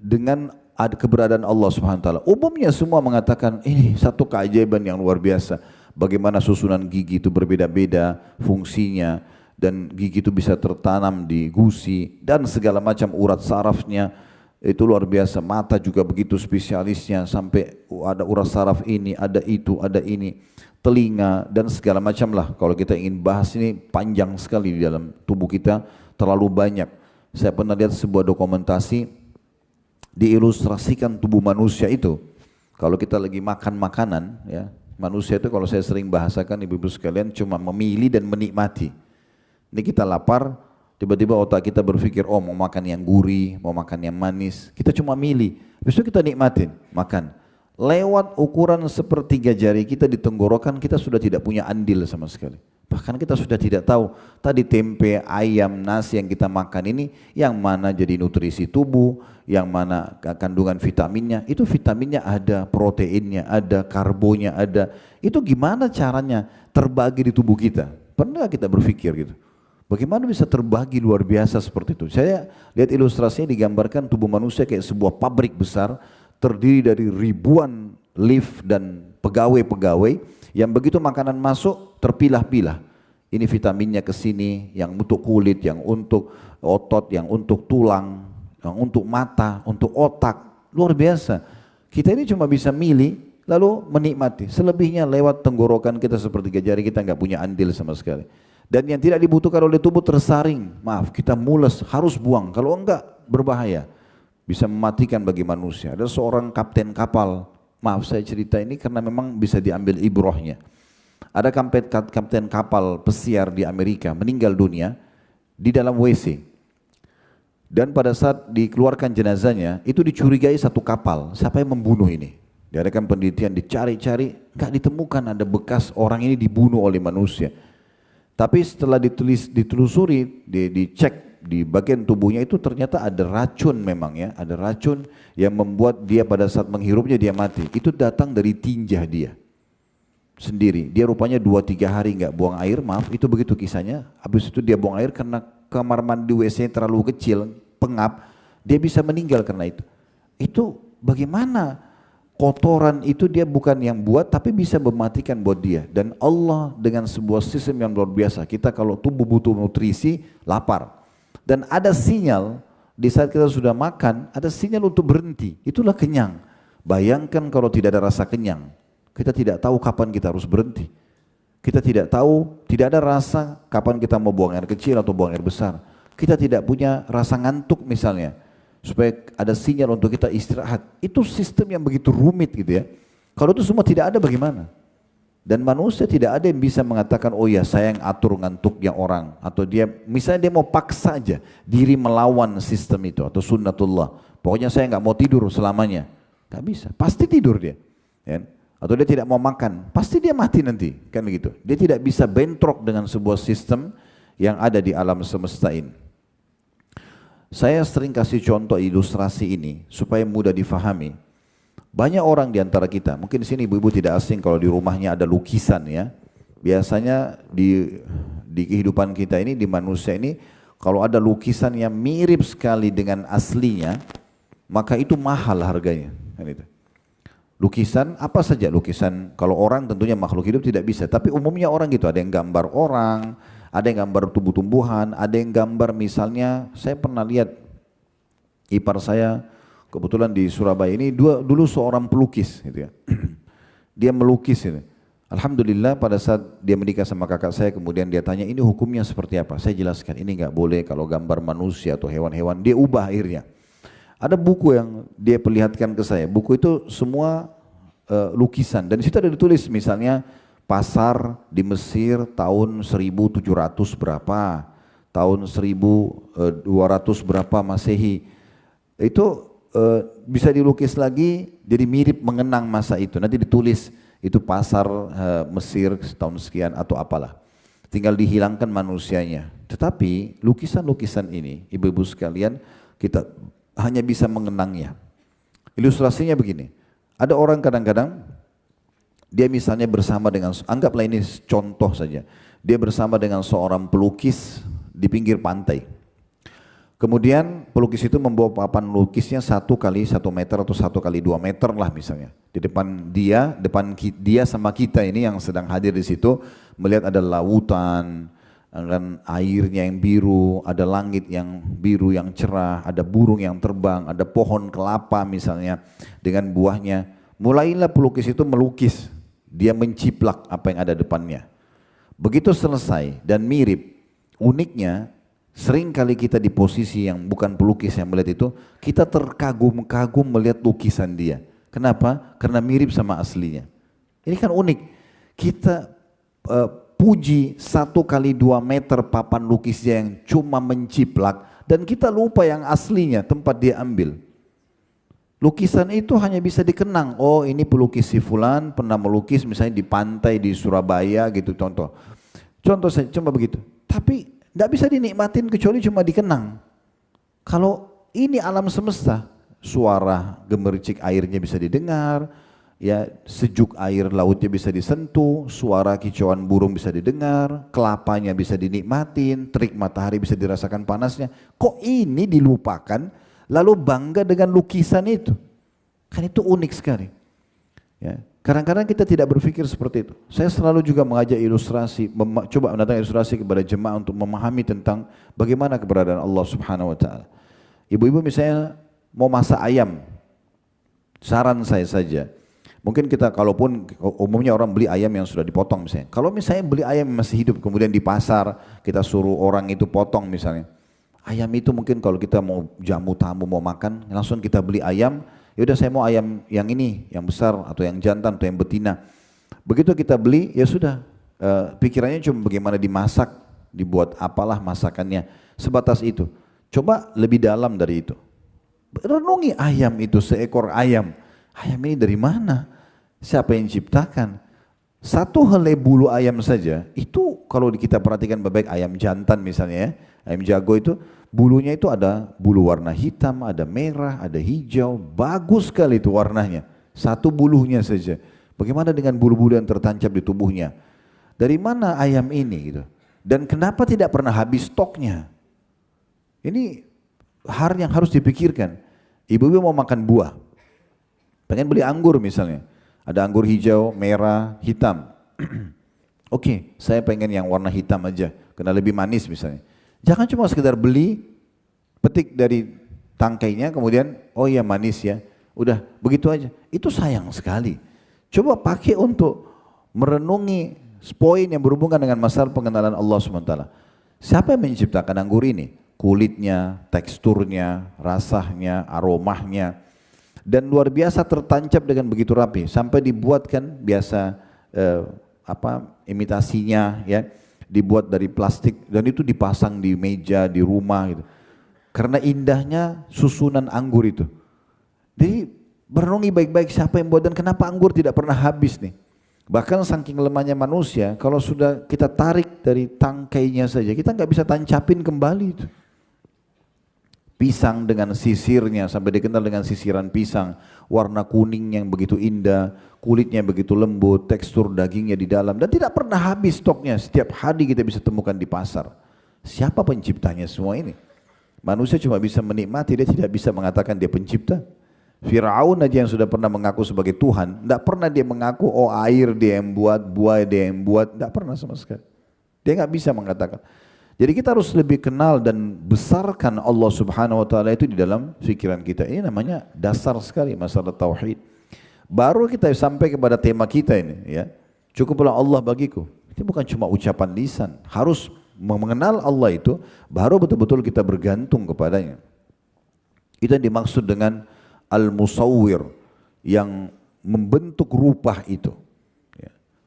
Speaker 1: dengan keberadaan Allah Subhanahu wa taala. Umumnya semua mengatakan ini satu keajaiban yang luar biasa. Bagaimana susunan gigi itu berbeda-beda fungsinya, dan gigi itu bisa tertanam di gusi dan segala macam urat sarafnya. Itu luar biasa. Mata juga begitu spesialisnya, sampai ada urat saraf ini, ada itu, ada ini, telinga dan segala macam lah. Kalau kita ingin bahas ini panjang sekali di dalam tubuh kita, terlalu banyak. Saya pernah lihat sebuah dokumentasi, diilustrasikan tubuh manusia itu. Kalau kita lagi makan makanan, ya, manusia itu kalau saya sering bahasakan ibu-ibu sekalian cuma memilih dan menikmati. Ini kita lapar, tiba-tiba otak kita berpikir, oh mau makan yang gurih, mau makan yang manis. Kita cuma milih, habis itu kita nikmatin, makan. Lewat ukuran sepertiga jari kita di tenggorokan, kita sudah tidak punya andil sama sekali. Bahkan kita sudah tidak tahu tadi tempe, ayam, nasi yang kita makan ini yang mana jadi nutrisi tubuh, yang mana kandungan vitaminnya. Itu vitaminnya ada, proteinnya ada, karbonya ada. Itu gimana caranya terbagi di tubuh kita? Pernah kita berpikir gitu? Bagaimana bisa terbagi luar biasa seperti itu? Saya lihat ilustrasinya digambarkan tubuh manusia kayak sebuah pabrik besar, terdiri dari ribuan lift dan pegawai-pegawai yang begitu makanan masuk terpilah-pilah. Ini vitaminnya ke sini, yang untuk kulit, yang untuk otot, yang untuk tulang, yang untuk mata, untuk otak. Luar biasa. Kita ini cuma bisa milih lalu menikmati. Selebihnya lewat tenggorokan kita sepertiga jari, kita nggak punya andil sama sekali. Dan yang tidak dibutuhkan oleh tubuh tersaring. Maaf, kita mules, harus buang. Kalau enggak berbahaya, bisa mematikan bagi manusia. Ada seorang kapten kapal, maaf saya cerita ini karena memang bisa diambil ibrohnya. Ada kapten kapal pesiar di Amerika meninggal dunia di dalam WC. Dan pada saat dikeluarkan jenazahnya, itu dicurigai satu kapal. Siapa yang membunuh ini? Diadakan penelitian, dicari-cari, nggak ditemukan ada bekas orang ini dibunuh oleh manusia. Tapi setelah ditelusuri, dicek di bagian tubuhnya itu ternyata ada racun memang ya. Ada racun yang membuat dia pada saat menghirupnya dia mati. Itu datang dari tinja dia sendiri. Dia rupanya 2-3 hari nggak buang air, maaf itu begitu kisahnya. Habis itu dia buang air karena kamar mandi WC terlalu kecil, pengap, dia bisa meninggal karena itu. Itu bagaimana kotoran itu dia bukan yang buat tapi bisa mematikan buat dia. Dan Allah dengan sebuah sistem yang luar biasa. Kita kalau tubuh butuh nutrisi, lapar. Dan ada sinyal di saat kita sudah makan, ada sinyal untuk berhenti. Itulah kenyang. Bayangkan kalau tidak ada rasa kenyang. Kita tidak tahu kapan kita harus berhenti. Kita tidak tahu, tidak ada rasa kapan kita mau buang air kecil atau buang air besar. Kita tidak punya rasa ngantuk misalnya, supaya ada sinyal untuk kita istirahat. Itu sistem yang begitu rumit gitu ya. Kalau itu semua tidak ada bagaimana? Dan manusia tidak ada yang bisa mengatakan, oh ya saya yang atur ngantuknya orang. Atau dia, misalnya dia mau paksa aja diri melawan sistem itu atau sunnatullah. Pokoknya saya nggak mau tidur selamanya. Nggak bisa, pasti tidur dia. Ya. Atau dia tidak mau makan, pasti dia mati nanti, kan begitu. Dia tidak bisa bentrok dengan sebuah sistem yang ada di alam semesta ini. Saya sering kasih contoh ilustrasi ini supaya mudah difahami. Banyak orang di antara kita, mungkin di sini ibu-ibu tidak asing kalau di rumahnya ada lukisan ya. Biasanya di kehidupan kita ini, di manusia ini, kalau ada lukisan yang mirip sekali dengan aslinya, maka itu mahal harganya, kan itu. Lukisan apa saja, lukisan kalau orang tentunya makhluk hidup tidak bisa, tapi umumnya orang gitu, ada yang gambar orang, ada yang gambar tumbuh-tumbuhan, ada yang gambar misalnya, saya pernah lihat ipar saya kebetulan di Surabaya ini dulu seorang pelukis gitu ya. Dia melukis ini. Alhamdulillah pada saat dia menikah sama kakak saya, kemudian dia tanya ini hukumnya seperti apa, saya jelaskan ini nggak boleh kalau gambar manusia atau hewan-hewan, dia ubah akhirnya. Ada buku yang dia perlihatkan ke saya, buku itu semua lukisan dan di situ ada ditulis misalnya pasar di Mesir tahun 1700 berapa, tahun 1200 berapa Masehi. Itu bisa dilukis lagi jadi mirip mengenang masa itu. Nanti ditulis itu pasar Mesir tahun sekian atau apalah. Tinggal dihilangkan manusianya. Tetapi lukisan-lukisan ini ibu-ibu sekalian kita hanya bisa mengenangnya. Ilustrasinya begini, ada orang kadang-kadang dia misalnya bersama dengan, anggaplah ini contoh saja, dia bersama dengan seorang pelukis di pinggir pantai. Kemudian pelukis itu membawa papan lukisnya 1 kali 1 meter atau 1 kali 2 meter lah misalnya. Di depan dia sama kita ini yang sedang hadir di situ melihat ada lautan, dan airnya yang biru, ada langit yang biru yang cerah, ada burung yang terbang, ada pohon kelapa misalnya dengan buahnya. Mulailah pelukis itu melukis, dia menciplak apa yang ada depannya. Begitu selesai dan mirip, uniknya sering kali kita di posisi yang bukan pelukis yang melihat itu, kita terkagum-kagum melihat lukisan dia. Kenapa? Karena mirip sama aslinya. Ini kan unik. Kita puji 1 kali 2 meter papan lukisnya yang cuma menciplak dan kita lupa yang aslinya tempat dia ambil. Lukisan itu hanya bisa dikenang, oh ini pelukis si fulan pernah melukis misalnya di pantai di Surabaya gitu contoh. Contoh saya cuma begitu. Tapi tidak bisa dinikmatin kecuali cuma dikenang. Kalau ini alam semesta, suara gemericik airnya bisa didengar, ya sejuk air lautnya bisa disentuh, suara kicauan burung bisa didengar, kelapanya bisa dinikmatin, terik matahari bisa dirasakan panasnya. Kok ini dilupakan lalu bangga dengan lukisan itu? Kan itu unik sekali. Ya. Kadang-kadang kita tidak berpikir seperti itu. Saya selalu juga mengajak ilustrasi, coba mendatangkan ilustrasi kepada jemaah untuk memahami tentang bagaimana keberadaan Allah Subhanahu Wa Taala. Ibu-ibu misalnya mau masak ayam, saran saya saja. Mungkin kita kalaupun umumnya orang beli ayam yang sudah dipotong misalnya. Kalau misalnya beli ayam yang masih hidup kemudian di pasar kita suruh orang itu potong misalnya. Ayam itu mungkin kalau kita mau jamu tamu mau makan, langsung kita beli ayam. Ya udah saya mau ayam yang ini, yang besar atau yang jantan atau yang betina. Begitu kita beli, ya sudah. Pikirannya cuma bagaimana dimasak, dibuat apalah masakannya. Sebatas itu. Coba lebih dalam dari itu. Renungi ayam itu, seekor ayam. Ayam ini dari mana? Siapa yang ciptakan? Satu helai bulu ayam saja, itu kalau kita perhatikan baik-baik ayam jantan misalnya ya, ayam jago itu, bulunya itu ada bulu warna hitam, ada merah, ada hijau, bagus sekali itu warnanya. Satu bulunya saja. Bagaimana dengan bulu-bulu yang tertancap di tubuhnya? Dari mana ayam ini gitu? Dan kenapa tidak pernah habis stoknya? Ini hal yang harus dipikirkan. Ibu-ibu mau makan buah, pengen beli anggur misalnya. Ada anggur hijau, merah, hitam. Oke, saya pengen yang warna hitam aja, karena lebih manis misalnya. Jangan cuma sekedar beli, petik dari tangkainya, kemudian oh iya manis ya, udah begitu aja. Itu sayang sekali. Coba pakai untuk merenungi poin yang berhubungan dengan masalah pengenalan Allah SWT. Siapa yang menciptakan anggur ini? Kulitnya, teksturnya, rasanya, aromanya. Dan luar biasa tertancap dengan begitu rapi sampai dibuatkan biasa imitasinya ya, dibuat dari plastik dan itu dipasang di meja di rumah gitu. Karena indahnya susunan anggur itu. Jadi berenungi baik-baik siapa yang buat dan kenapa anggur tidak pernah habis nih. Bahkan saking lemahnya manusia, kalau sudah kita tarik dari tangkainya saja kita nggak bisa tancapin kembali itu. Pisang dengan sisirnya sampai dikenal dengan sisiran pisang, warna kuning yang begitu indah, kulitnya begitu lembut, tekstur dagingnya di dalam dan tidak pernah habis stoknya. Setiap hari kita bisa temukan di pasar. Siapa penciptanya semua ini? Manusia cuma bisa menikmati, dia tidak bisa mengatakan dia pencipta. Fir'aun aja yang sudah pernah mengaku sebagai Tuhan, tidak pernah dia mengaku oh air dia yang buat, buah dia yang buat, tidak pernah sama sekali. Dia nggak bisa mengatakan. Jadi kita harus lebih kenal dan besarkan Allah Subhanahu wa taala itu di dalam pikiran kita. Ini namanya dasar sekali masalah tauhid. Baru kita sampai kepada tema kita ini ya. Cukuplah Allah bagiku. Itu bukan cuma ucapan lisan, harus mengenal Allah itu baru betul-betul kita bergantung kepadanya. Itu yang dimaksud dengan al-musawwir yang membentuk rupa itu.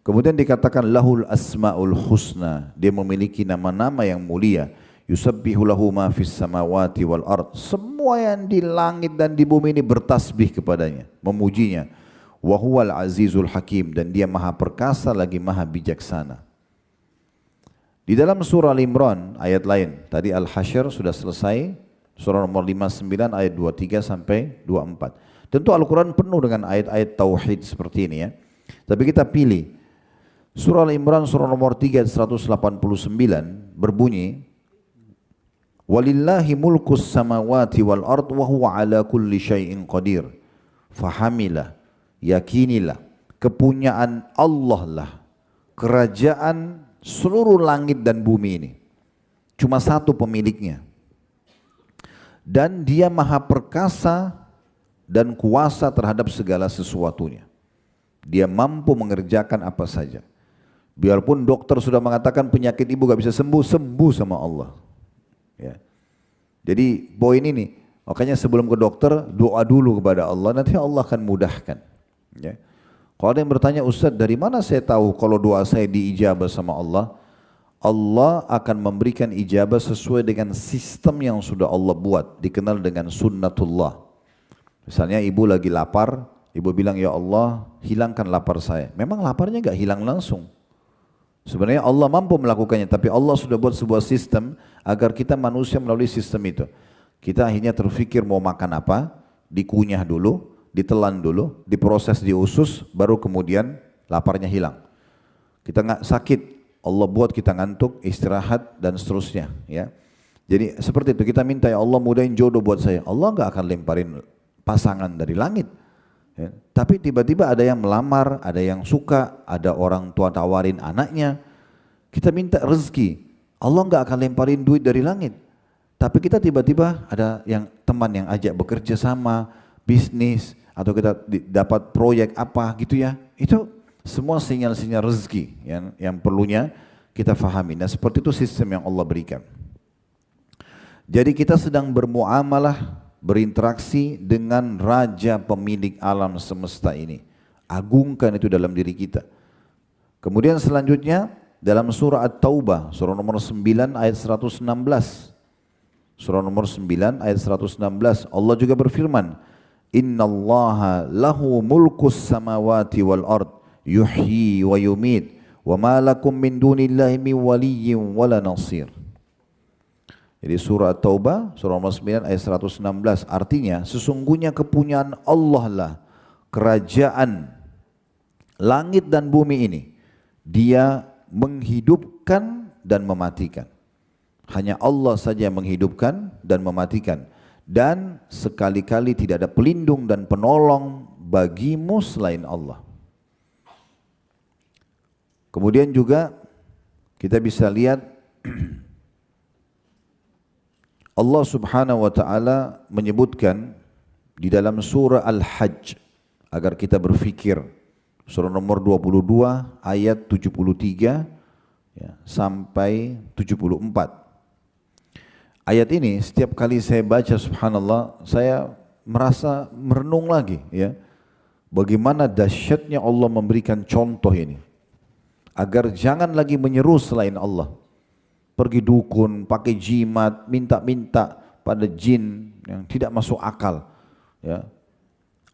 Speaker 1: Kemudian dikatakan lahul asmaul husna, dia memiliki nama-nama yang mulia. Yusabbihu lahu ma fis samawati wal ard. Semua yang di langit dan di bumi ini bertasbih kepadanya, memujinya. Wa huwal azizul hakim, dan dia maha perkasa lagi maha bijaksana. Di dalam surah Al-Imran ayat lain, tadi Al-Hasyr sudah selesai, surah nomor 59 ayat 23 sampai 24. Tentu Al-Quran penuh dengan ayat-ayat tauhid seperti ini ya. Tapi kita pilih surah Al-Imran surah nomor 3 ayat 189 berbunyi, walillahi mulkus samawati wal ard wa huwa ala kulli syai'in qadir. Fahamilah, yakinilah, kepunyaan Allah lah kerajaan seluruh langit dan bumi ini. Cuma satu pemiliknya. Dan dia maha perkasa dan kuasa terhadap segala sesuatunya. Dia mampu mengerjakan apa saja. Biarpun dokter sudah mengatakan penyakit ibu gak bisa sembuh, sembuh sama Allah. Ya. Jadi poin ini, makanya sebelum ke dokter doa dulu kepada Allah, nanti Allah akan mudahkan. Ya. Kalau ada yang bertanya, Ustaz dari mana saya tahu kalau doa saya diijabah sama Allah? Allah akan memberikan ijabah sesuai dengan sistem yang sudah Allah buat, dikenal dengan sunnatullah. Misalnya ibu lagi lapar, ibu bilang ya Allah hilangkan lapar saya. Memang laparnya gak hilang langsung. Sebenarnya Allah mampu melakukannya, tapi Allah sudah buat sebuah sistem agar kita manusia melalui sistem itu. Kita akhirnya terfikir mau makan apa, dikunyah dulu, ditelan dulu, diproses di usus, baru kemudian laparnya hilang. Kita nggak sakit, Allah buat kita ngantuk, istirahat dan seterusnya. Ya. Jadi seperti itu kita minta ya Allah mudahin jodoh buat saya. Allah nggak akan lemparin pasangan dari langit. Ya. Tapi tiba-tiba ada yang melamar, ada yang suka, ada orang tua tawarin anaknya. Kita minta rezeki, Allah nggak akan lemparin duit dari langit. Tapi kita tiba-tiba ada yang teman yang ajak bekerja sama, bisnis, atau kita dapat proyek apa gitu ya. Itu semua sinyal-sinyal rezeki yang perlunya kita fahami. Nah seperti itu sistem yang Allah berikan. Jadi kita sedang bermuamalah, berinteraksi dengan raja pemilik alam semesta ini. Agungkan itu dalam diri kita. Kemudian selanjutnya dalam surah At-Taubah, surah nomor 9 ayat 116. Surah nomor 9 ayat 116, Allah juga berfirman, Innallaha lahu mulkus samawati wal ard, yuhyi wa yumit, wa ma lakum min dunillahi min waliyyin wala nasir. Jadi surah At-Taubah, surah nomor 9 ayat 116, artinya sesungguhnya kepunyaan Allah lah kerajaan langit dan bumi ini. Dia menghidupkan dan mematikan. Hanya Allah saja yang menghidupkan dan mematikan. Dan sekali-kali tidak ada pelindung dan penolong bagimu selain Allah. Kemudian juga kita bisa lihat Allah subhanahu wa ta'ala menyebutkan di dalam surah Al-Hajj agar kita berfikir. Surah nomor 22 ayat 73 ya, sampai 74. Ayat ini setiap kali saya baca subhanallah saya merasa merenung lagi ya. Bagaimana dahsyatnya Allah memberikan contoh ini. Agar jangan lagi menyeru selain Allah. Pergi dukun, pakai jimat, minta-minta pada jin yang tidak masuk akal. Ya.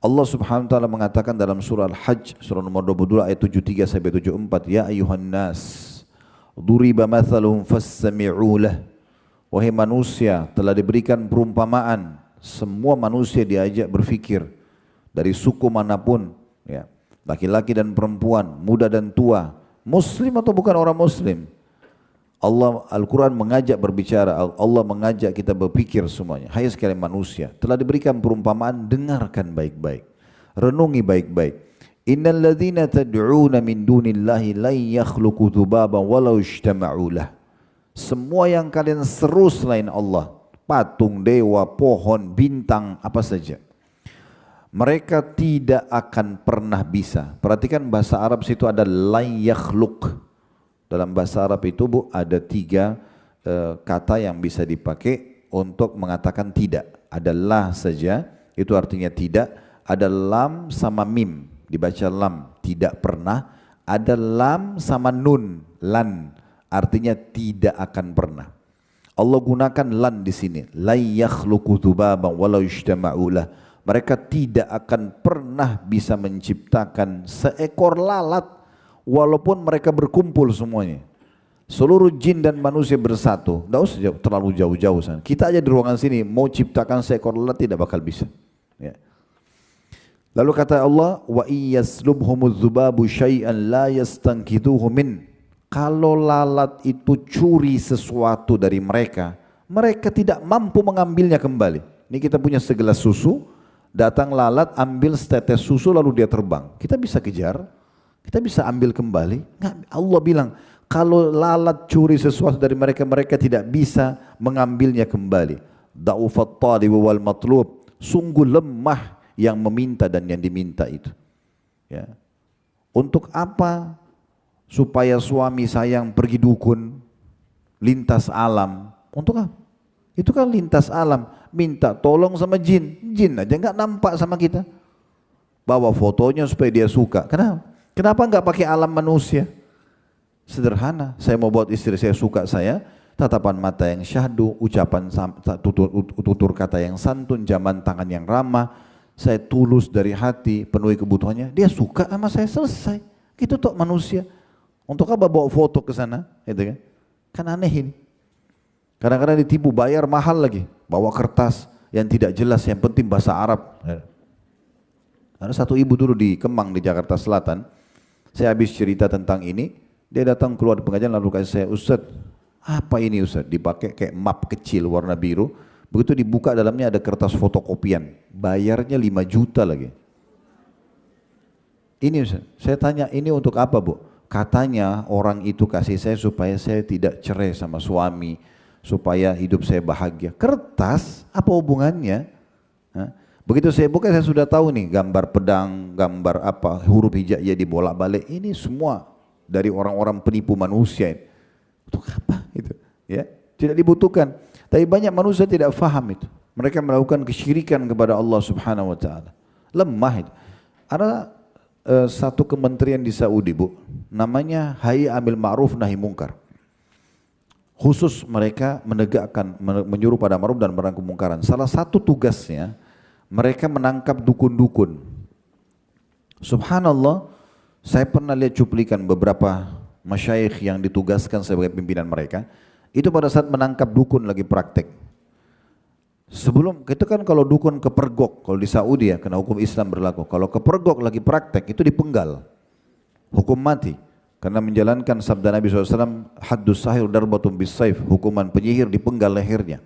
Speaker 1: Allah subhanahu wa ta'ala mengatakan dalam surah Al-Hajj, surah nomor 22 ayat 73 sampai 74, Ya ayuhan nas, duriba mathalum fassami'u lah. Wahai manusia, telah diberikan perumpamaan. Semua manusia diajak berfikir. Dari suku manapun, ya, laki-laki dan perempuan, muda dan tua, muslim atau bukan orang muslim. Allah Al-Quran mengajak berbicara, Allah mengajak kita berpikir semuanya. Hai sekalian manusia, telah diberikan perumpamaan, dengarkan baik-baik, renungi baik-baik. Innal ladzina tad'una min dunillahi lan yakhluqu dzubaban walau ijtama'u lah. Semua yang kalian seru selain Allah, patung, dewa, pohon, bintang, apa saja, mereka tidak akan pernah bisa. Perhatikan bahasa Arab situ ada lan yakhluq. Dalam bahasa Arab itu ada 3 kata yang bisa dipakai untuk mengatakan tidak. Ada la saja, itu artinya tidak. Ada lam sama mim, dibaca lam, tidak pernah. Ada lam sama nun, lan, artinya tidak akan pernah. Allah gunakan lan di sini. La yakhluqu dzubaban walau ijtama'u lah. Mereka tidak akan pernah bisa menciptakan seekor lalat walaupun mereka berkumpul semuanya. Seluruh jin dan manusia bersatu. Tidak usah terlalu jauh-jauh sana. Kita aja di ruangan sini mau ciptakan seekor lalat tidak bakal bisa. Ya. Lalu kata Allah, wa iyaslubhumudz dzubabu syai'an la yastanqidhuhu min. Kalau lalat itu curi sesuatu dari mereka, mereka tidak mampu mengambilnya kembali. Ini kita punya segelas susu, datang lalat ambil setetes susu lalu dia terbang. Kita bisa kejar, kita bisa ambil kembali. Nggak, Allah bilang kalau lalat curi sesuatu dari mereka, mereka tidak bisa mengambilnya kembali. Da'ufat talibu wal matlub. Sungguh lemah yang meminta dan yang diminta itu. Ya. Untuk apa? Supaya suami sayang pergi dukun, lintas alam. Untuk apa? Itu kan lintas alam. Minta tolong sama jin. Jin aja nggak nampak sama kita. Bawa fotonya supaya dia suka. Kenapa? Kenapa nggak pakai alam manusia? Sederhana. Saya mau buat istri saya suka saya. Tatapan mata yang syahdu, ucapan tutur kata yang santun, jaman tangan yang ramah. Saya tulus dari hati, penuhi kebutuhannya. Dia suka sama saya, selesai. Gitu toh manusia. Untuk apa bawa foto ke sana? Gitu kan? Kan aneh ini. Kadang-kadang ditipu, bayar mahal lagi. Bawa kertas yang tidak jelas, yang penting bahasa Arab. Ada satu ibu dulu di Kemang di Jakarta Selatan. Saya habis cerita tentang ini. Dia datang keluar di pengajian lalu kasih saya, Ustadz, apa ini Ustadz? Dipakai kayak map kecil warna biru. Begitu dibuka dalamnya ada kertas fotokopian. Bayarnya 5 juta lagi. Ini Ustadz, saya tanya ini untuk apa Bu? Katanya orang itu kasih saya supaya saya tidak cerai sama suami, supaya hidup saya bahagia. Kertas, apa hubungannya? Hah? Begitu saya buka saya sudah tahu nih gambar pedang, gambar apa, huruf hijaiyah dibolak-balik. Ini semua dari orang-orang penipu manusia. Untuk apa itu? Ya, tidak dibutuhkan. Tapi banyak manusia tidak faham itu. Mereka melakukan kesyirikan kepada Allah Subhanahu wa taala. Lemah itu. Ada satu kementerian di Saudi, Bu, namanya Hayy Amil Ma'ruf Nahi Mungkar. Khusus mereka menegakkan, menyuruh pada ma'ruf dan melarang kemungkaran. Salah satu tugasnya mereka menangkap dukun-dukun. Subhanallah, saya pernah lihat cuplikan beberapa masyayikh yang ditugaskan sebagai pimpinan mereka. Itu pada saat menangkap dukun lagi praktek. Sebelum, itu kan kalau dukun kepergok, kalau di Saudi ya, karena hukum Islam berlaku. Kalau kepergok lagi praktek, itu dipenggal. Hukum mati. Karena menjalankan sabda Nabi SAW, haddus sahir darbatun bis saif, hukuman penyihir dipenggal lehernya.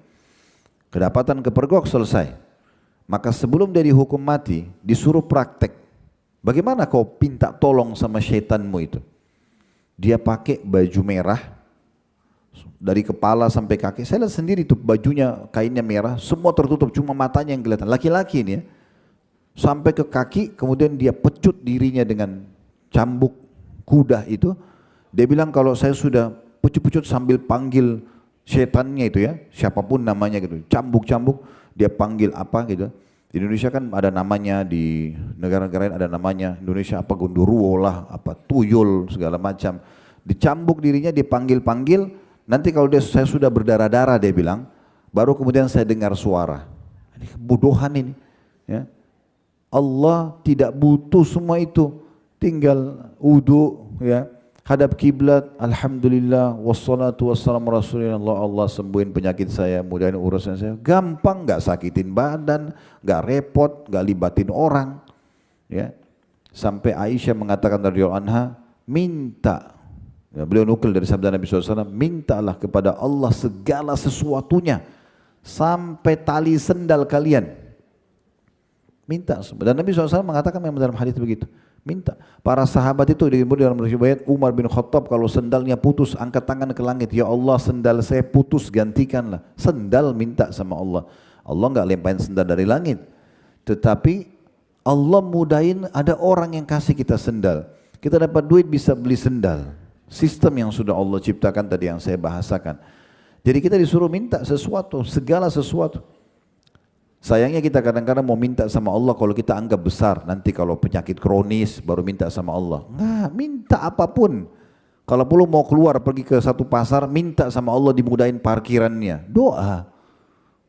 Speaker 1: Kedapatan kepergok selesai. Maka sebelum dia dihukum mati, disuruh praktek. Bagaimana kau minta tolong sama syaitanmu itu? Dia pakai baju merah, dari kepala sampai kaki. Saya lihat sendiri tuh bajunya, kainnya merah, semua tertutup, cuma matanya yang kelihatan. Laki-laki ini ya, sampai ke kaki, kemudian dia pecut dirinya dengan cambuk kuda itu. Dia bilang kalau saya sudah pecut-pecut sambil panggil setannya itu ya, siapapun namanya gitu, cambuk-cambuk, dia panggil apa gitu. Di Indonesia kan ada namanya, di negara-negara lain ada namanya, Indonesia apa gondoruo lah, apa tuyul segala macam. Dicambuk dirinya, dipanggil-panggil, nanti kalau saya sudah berdarah-darah dia bilang, baru kemudian saya dengar suara. Ini kebodohan ini. Ya. Allah tidak butuh semua itu, tinggal wudu, ya, hadap kiblat, alhamdulillah, wassalatu wassalamu rasulillah, Allah sembuhin penyakit saya, mudahin urusan saya. Gampang, nggak sakitin badan, nggak repot, nggak libatin orang. Ya. Sampai Aisyah mengatakan radhiyallahu anha, minta. Ya, beliau nukil dari sabda Nabi SAW, mintalah kepada Allah segala sesuatunya, sampai tali sendal kalian. Minta. Dan Nabi SAW mengatakan memang dalam hadis begitu. Minta. Para sahabat itu dalam riwayat Umar bin Khattab kalau sendalnya putus angkat tangan ke langit, ya Allah sendal saya putus gantikanlah. Sendal minta sama Allah. Allah enggak lemparin sendal dari langit. Tetapi Allah mudahin ada orang yang kasih kita sendal. Kita dapat duit bisa beli sendal. Sistem yang sudah Allah ciptakan tadi yang saya bahasakan. Jadi kita disuruh minta sesuatu, segala sesuatu. Sayangnya kita kadang-kadang mau minta sama Allah kalau kita anggap besar. Nanti kalau penyakit kronis baru minta sama Allah. Enggak, minta apapun. Kalau perlu mau keluar pergi ke satu pasar, minta sama Allah dimudahin parkirannya. Doa.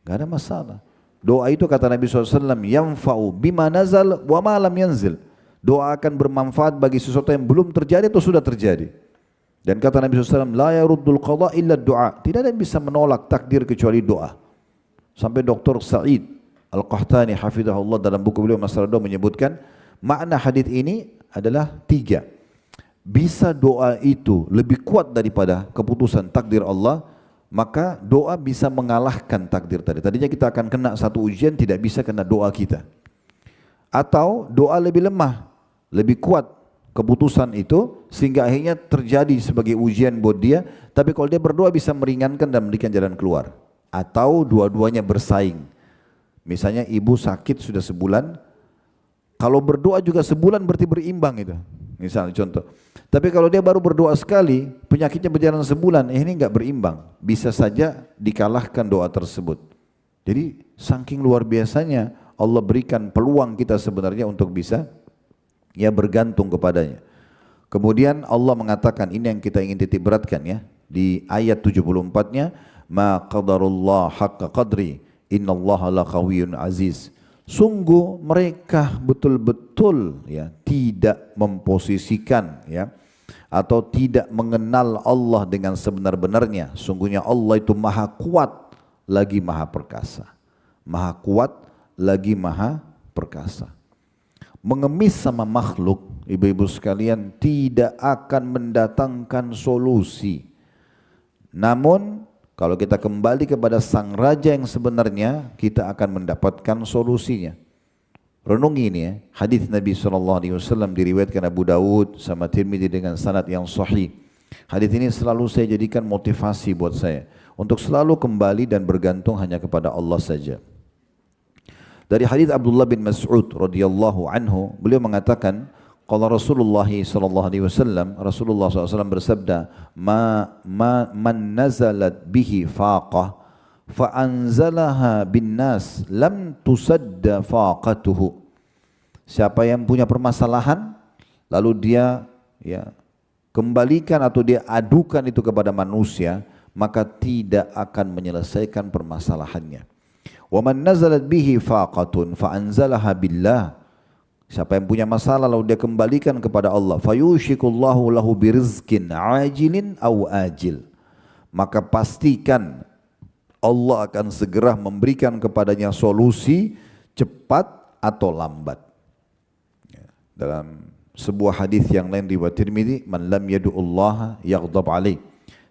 Speaker 1: Enggak ada masalah. Doa itu kata Nabi SAW, yanfa'u bima nazal wa ma lam yanzil. Doa akan bermanfaat bagi sesuatu yang belum terjadi atau sudah terjadi. Dan kata Nabi SAW, la yaruddul qadha illa du'a. Tidak ada yang bisa menolak takdir kecuali doa. Sampai Dr. Sa'id Al-Qahtani hafidhahullah dalam buku beliau Masalah Doa menyebutkan, makna hadis ini adalah 3. Bisa doa itu lebih kuat daripada keputusan takdir Allah, maka doa bisa mengalahkan takdir tadi. Tadinya kita akan kena satu ujian, tidak bisa kena doa kita. Atau doa lebih lemah, lebih kuat keputusan itu sehingga akhirnya terjadi sebagai ujian buat dia, tapi kalau dia berdoa bisa meringankan dan memberikan jalan keluar. Atau dua-duanya bersaing. Misalnya ibu sakit sudah sebulan, kalau berdoa juga sebulan berarti berimbang itu. Misalnya contoh. Tapi kalau dia baru berdoa sekali, penyakitnya berjalan sebulan, ini enggak berimbang. Bisa saja dikalahkan doa tersebut. Jadi saking luar biasanya Allah berikan peluang kita sebenarnya untuk bisa ya bergantung kepadanya. Kemudian Allah mengatakan, ini yang kita ingin titik beratkan ya, di ayat 74-nya, ma qadarullah haqqa qadri innallaha laqawiyyun aziz. Sungguh mereka betul-betul ya tidak memposisikan ya atau tidak mengenal Allah dengan sebenar-benarnya. Sungguhnya Allah itu maha kuat lagi maha perkasa. Maha kuat lagi maha perkasa. Mengemis sama makhluk, ibu-ibu sekalian, tidak akan mendatangkan solusi. Namun kalau kita kembali kepada sang raja yang sebenarnya, kita akan mendapatkan solusinya. Renungi ini ya, hadis Nabi SAW diriwayatkan Abu Dawud sama Tirmidzi dengan sanad yang sahih. Hadis ini selalu saya jadikan motivasi buat saya untuk selalu kembali dan bergantung hanya kepada Allah saja. Dari hadis Abdullah bin Mas'ud radhiyallahu anhu, beliau mengatakan, qala Rasulullah sallallahu alaihi wasallam, Rasulullah SAW bersabda, man nazalat bihi faqah فأنزلها بالناس لم تسد فاقته. Siapa yang punya permasalahan lalu dia kembalikan atau dia adukan itu kepada manusia, maka tidak akan menyelesaikan permasalahannya. Wa man nazalat bihi faqatun fa anzalaha billah. Siapa yang punya masalah lalu dia kembalikan kepada Allah, fayushikullahu lahu birizqin ajilin aw ajil. Maka pastikan Allah akan segera memberikan kepadanya solusi cepat atau lambat. Dalam sebuah hadis yang lain riwayat Tirmidzi, man lam yad'ullaha yaghdab alaih.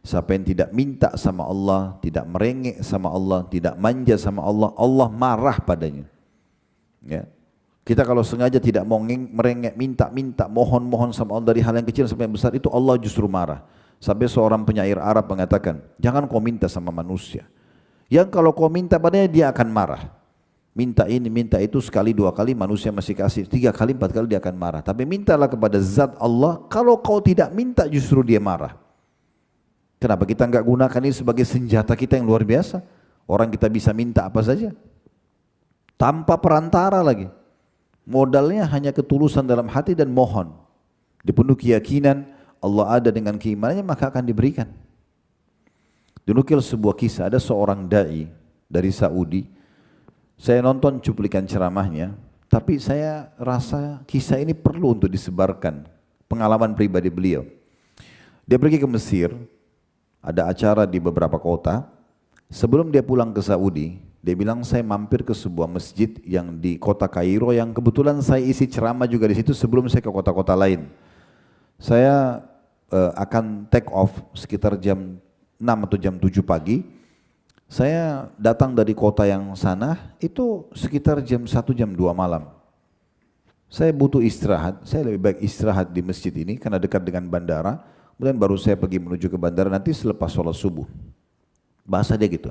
Speaker 1: Siapa yang tidak minta sama Allah, tidak merengek sama Allah, tidak manja sama Allah, Allah marah padanya. Ya. Kita kalau sengaja tidak mau merengek, minta, mohon sama Allah dari hal yang kecil sampai yang besar, itu Allah justru marah. Sampai seorang penyair Arab mengatakan, jangan kau minta sama manusia. Yang kalau kau minta padanya dia akan marah. Minta ini, minta itu, sekali, dua kali manusia masih kasih, 3 kali, 4 kali dia akan marah. Tapi mintalah kepada zat Allah, kalau kau tidak minta justru dia marah. Kenapa kita enggak gunakan ini sebagai senjata kita yang luar biasa? Orang kita bisa minta apa saja, tanpa perantara lagi. Modalnya hanya ketulusan dalam hati dan mohon. Dipenuhi keyakinan Allah ada dengan keimanannya, maka akan diberikan. Dinukil sebuah kisah, ada seorang da'i dari Saudi. Saya nonton cuplikan ceramahnya, tapi saya rasa kisah ini perlu untuk disebarkan. Pengalaman pribadi beliau. Dia pergi ke Mesir, ada acara di beberapa kota. Sebelum dia pulang ke Saudi, dia bilang saya mampir ke sebuah masjid yang di kota Kairo, yang kebetulan saya isi ceramah juga di situ sebelum saya ke kota-kota lain. Saya akan take off sekitar jam 6 atau jam 7 pagi. Saya datang dari kota yang sana itu sekitar jam 1 jam 2 malam. Saya butuh istirahat, saya lebih baik istirahat di masjid ini karena dekat dengan bandara. Kemudian baru saya pergi menuju ke bandara nanti selepas sholat subuh. Bahasa dia gitu.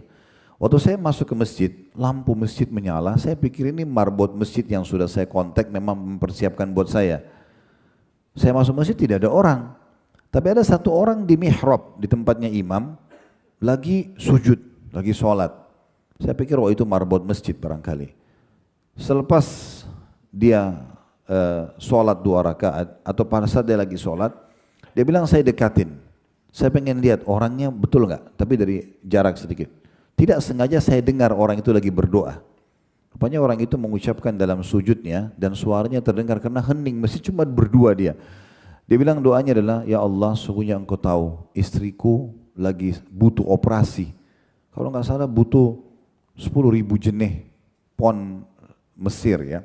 Speaker 1: Waktu saya masuk ke masjid, lampu masjid menyala, saya pikir ini marbot masjid yang sudah saya kontak memang mempersiapkan buat saya. Saya masuk masjid tidak ada orang. Tapi ada satu orang di mihrab, di tempatnya imam, lagi sujud, lagi sholat. Saya pikir itu marbot masjid barangkali. Selepas dia sholat 2 rakaat atau pada saat dia lagi sholat, dia bilang saya dekatin. Saya pengen lihat orangnya betul nggak, tapi dari jarak sedikit. Tidak sengaja saya dengar orang itu lagi berdoa. Rupanya orang itu mengucapkan dalam sujudnya dan suaranya terdengar karena hening, mesti cuma berdua dia. Dia bilang doanya adalah, ya Allah sungguhnya engkau tahu istriku lagi butuh operasi. Kalau nggak salah butuh 10.000 jenih pon Mesir ya.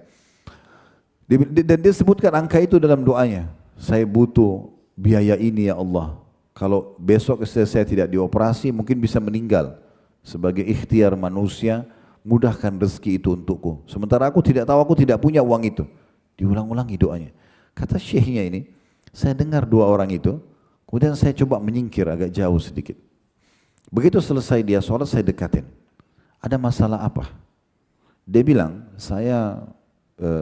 Speaker 1: Dan dia sebutkan angka itu dalam doanya. Saya butuh biaya ini ya Allah. Kalau besok saya tidak dioperasi mungkin bisa meninggal. Sebagai ikhtiar manusia, mudahkan rezeki itu untukku. Sementara aku tidak tahu, aku tidak punya uang itu. Diulang-ulangi doanya. Kata syekhnya ini, saya dengar 2 orang itu, kemudian saya coba menyingkir agak jauh sedikit. Begitu selesai dia sholat, saya dekatin. Ada masalah apa? Dia bilang, saya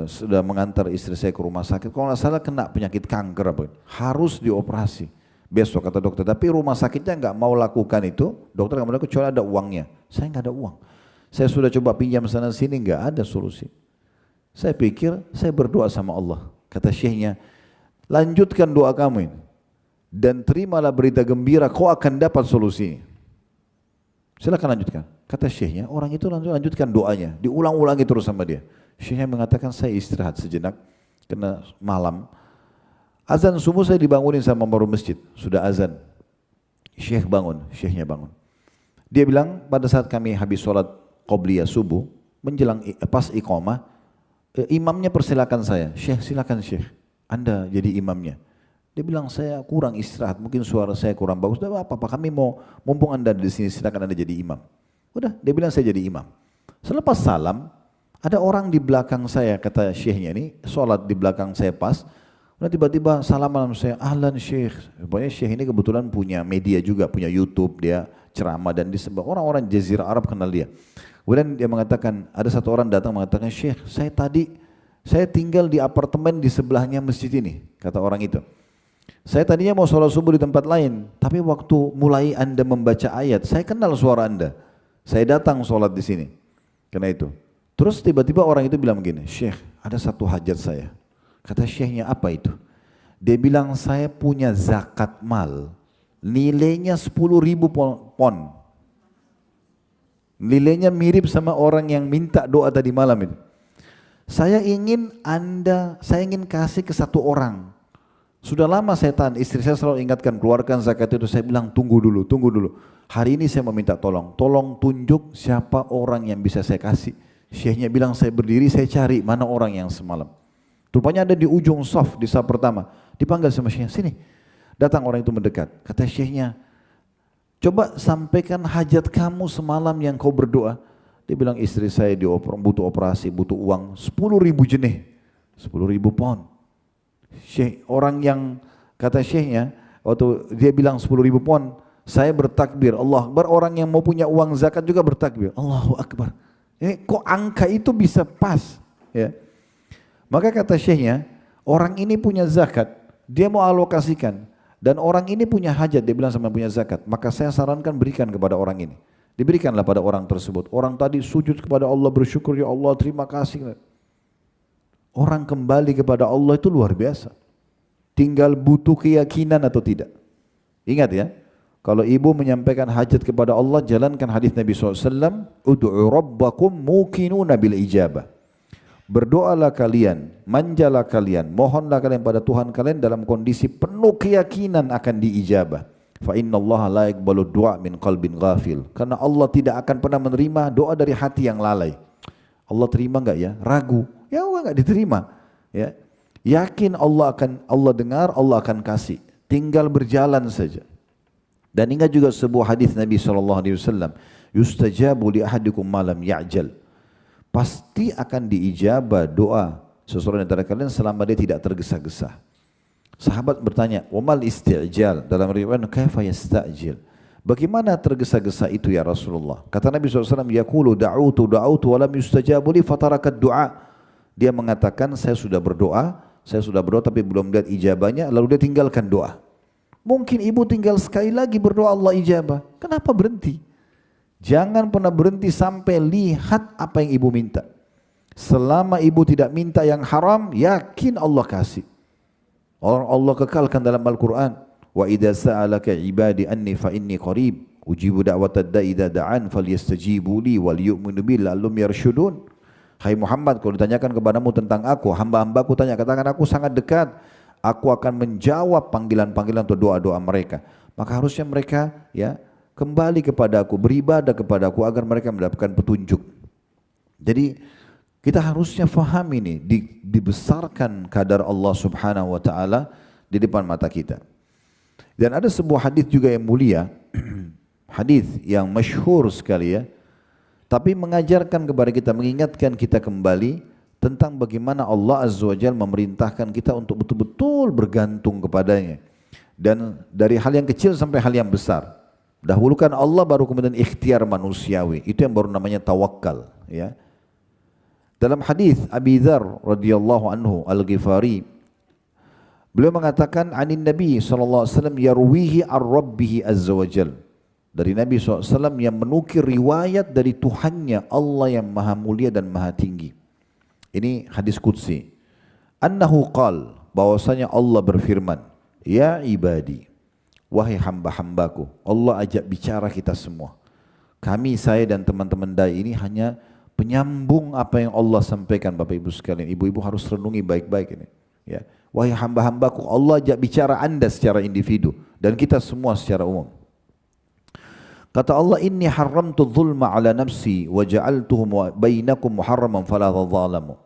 Speaker 1: sudah mengantar istri saya ke rumah sakit. Kalau nggak salah kena penyakit kanker apa, harus dioperasi. Besok kata dokter, tapi rumah sakitnya nggak mau lakukan itu. Dokter nggak mau lakukan kecuali ada uangnya. Saya nggak ada uang. Saya sudah coba pinjam sana sini, nggak ada solusi. Saya pikir, saya berdoa sama Allah. Kata syekhnya, lanjutkan doa kamu ini dan terimalah berita gembira, kau akan dapat solusi. Silakan lanjutkan. Kata syekhnya, orang itu lanjutkan doanya, diulang-ulangi terus sama dia. Syekhnya mengatakan saya istirahat sejenak karena malam. Azan subuh saya dibangunin sama baru masjid, sudah azan. Syekh bangun, syekhnya bangun. Dia bilang pada saat kami habis sholat qobliyah subuh, menjelang pas iqamah, imamnya persilakan saya, Syekh silakan Syekh, Anda jadi imamnya. Dia bilang saya kurang istirahat, mungkin suara saya kurang bagus. Tidak apa-apa, kami mau mumpung Anda di sini silakan Anda jadi imam. Udah, dia bilang saya jadi imam. Selepas salam, ada orang di belakang saya, kata syekhnya ini, sholat di belakang saya pas. Kemudian tiba-tiba salaman saya, ahlan syekh. Pokoknya syekh ini kebetulan punya media juga, punya YouTube, dia ceramah dan disebut orang-orang Jazirah Arab kenal dia. Kemudian dia mengatakan, ada satu orang datang mengatakan, Syekh, saya tinggal di apartemen di sebelahnya masjid ini, kata orang itu. Saya tadinya mau sholat subuh di tempat lain, tapi waktu mulai Anda membaca ayat, saya kenal suara Anda. Saya datang sholat di sini. Karena itu. Terus tiba-tiba orang itu bilang begini, Syekh, ada satu hajat saya. Kata syekhnya, apa itu? Dia bilang, saya punya zakat mal. Nilainya 10.000 pon. Nilainya mirip sama orang yang minta doa tadi malam itu. Saya ingin kasih ke satu orang. Sudah lama saya tahan, istri saya selalu ingatkan keluarkan zakat itu. Saya bilang tunggu dulu. Hari ini saya mau minta tolong tunjuk siapa orang yang bisa saya kasih. Syekhnya bilang saya berdiri, saya cari mana orang yang semalam. Rupanya ada di ujung saf di saf pertama. Dipanggil sama syekhnya, sini. Datang orang itu mendekat. Kata syekhnya, coba sampaikan hajat kamu semalam yang kau berdoa. Dia bilang istri saya butuh operasi, butuh uang 10.000 jenih, 10.000 pound. Syekh, orang yang kata syekhnya, waktu dia bilang 10.000 pound, saya bertakbir, Allah Akbar. Orang yang mau punya uang zakat juga bertakbir, Allahu Akbar. Kok angka itu bisa pas? Ya. Maka kata syekhnya, orang ini punya zakat, dia mau alokasikan. Dan orang ini punya hajat, dia bilang sama punya zakat. Maka saya sarankan berikan kepada orang ini. Diberikanlah pada orang tersebut. Orang tadi sujud kepada Allah, bersyukur, ya Allah terima kasih. Orang kembali kepada Allah itu luar biasa. Tinggal butuh keyakinan atau tidak. Ingat ya, kalau ibu menyampaikan hajat kepada Allah, jalankan hadis Nabi SAW, Udu'u rabbakum muqinuna bil ijabah. Berdoalah kalian, manjalah kalian, mohonlah kalian pada Tuhan kalian dalam kondisi penuh keyakinan akan diijabah. Fa inna Allah la yaqbalu du'a min qalbin ghafil. Karena Allah tidak akan pernah menerima doa dari hati yang lalai. Allah terima enggak ya? Ragu. Ya Allah enggak diterima. Ya. Yakin Allah dengar, Allah akan kasih. Tinggal berjalan saja. Dan ingat juga sebuah hadis Nabi SAW, yustajabu li ahadikum malam ya'jal. Pasti akan diijabah doa seseorang antara kalian selama dia tidak tergesa-gesa. Sahabat bertanya, "Wamal isti'jal?" Dalam riwayat, "Kaifa yasta'jil?" Bagaimana tergesa-gesa itu ya Rasulullah? Kata Nabi SAW, "Yaqulu da'utu wa lam yustajabu li fatarakat du'a." Dia mengatakan, saya sudah berdoa tapi belum lihat ijabahnya, lalu dia tinggalkan doa. Mungkin ibu tinggal sekali lagi berdoa Allah ijabah. Kenapa berhenti? Jangan pernah berhenti sampai lihat apa yang ibu minta. Selama ibu tidak minta yang haram, yakin Allah kasih. Allah kekalkan dalam Al-Quran, wa idza sa'alaka ibadi anni fa inni qarib ujibu da'watad da'i idza da'an falyastajibu li wal yu'minu bi la'allahum yarshudun. Hai Muhammad, kalau ditanyakan kepadamu tentang aku, hamba-hambaku tanya, katakan aku sangat dekat. Aku akan menjawab panggilan-panggilan atau doa-doa mereka. Maka harusnya mereka ya kembali kepada aku, beribadah kepada aku agar mereka mendapatkan petunjuk. Jadi kita harusnya faham ini, dibesarkan kadar Allah Subhanahu wa taala di depan mata kita. Dan ada sebuah hadis juga yang mulia, hadis yang masyhur sekali ya, tapi mengajarkan kepada kita, mengingatkan kita kembali tentang bagaimana Allah Azza wa Jalla memerintahkan kita untuk betul-betul bergantung kepadanya. Dan dari hal yang kecil sampai hal yang besar. Dahulukan Allah baru kemudian ikhtiar manusiawi. Itu yang baru namanya tawakal. Ya. Dalam hadis Abi Dzar radhiyallahu anhu Al-Ghifari, beliau mengatakan anin Nabi sallallahu alaihi wasallam yarwihi ar-Rabbih azza wa Jalla. Dari Nabi SAW yang menukir riwayat dari Tuhannya Allah yang maha mulia dan maha tinggi. Ini hadis qudsi. Annahu qal, bahwasanya Allah berfirman, ya ibadi, wahai hamba-hambaku. Allah ajak bicara kita semua. Kami, saya dan teman-teman dai ini hanya penyambung apa yang Allah sampaikan. Bapak ibu sekalian, ibu-ibu harus renungi baik-baik ini. Ya. Wahai hamba-hambaku, Allah ajak bicara anda secara individu dan kita semua secara umum. Kata Allah, inni haramtu dzulma ala nafsi wa ja'altuhu bainakum muharraman fala tadzalamu.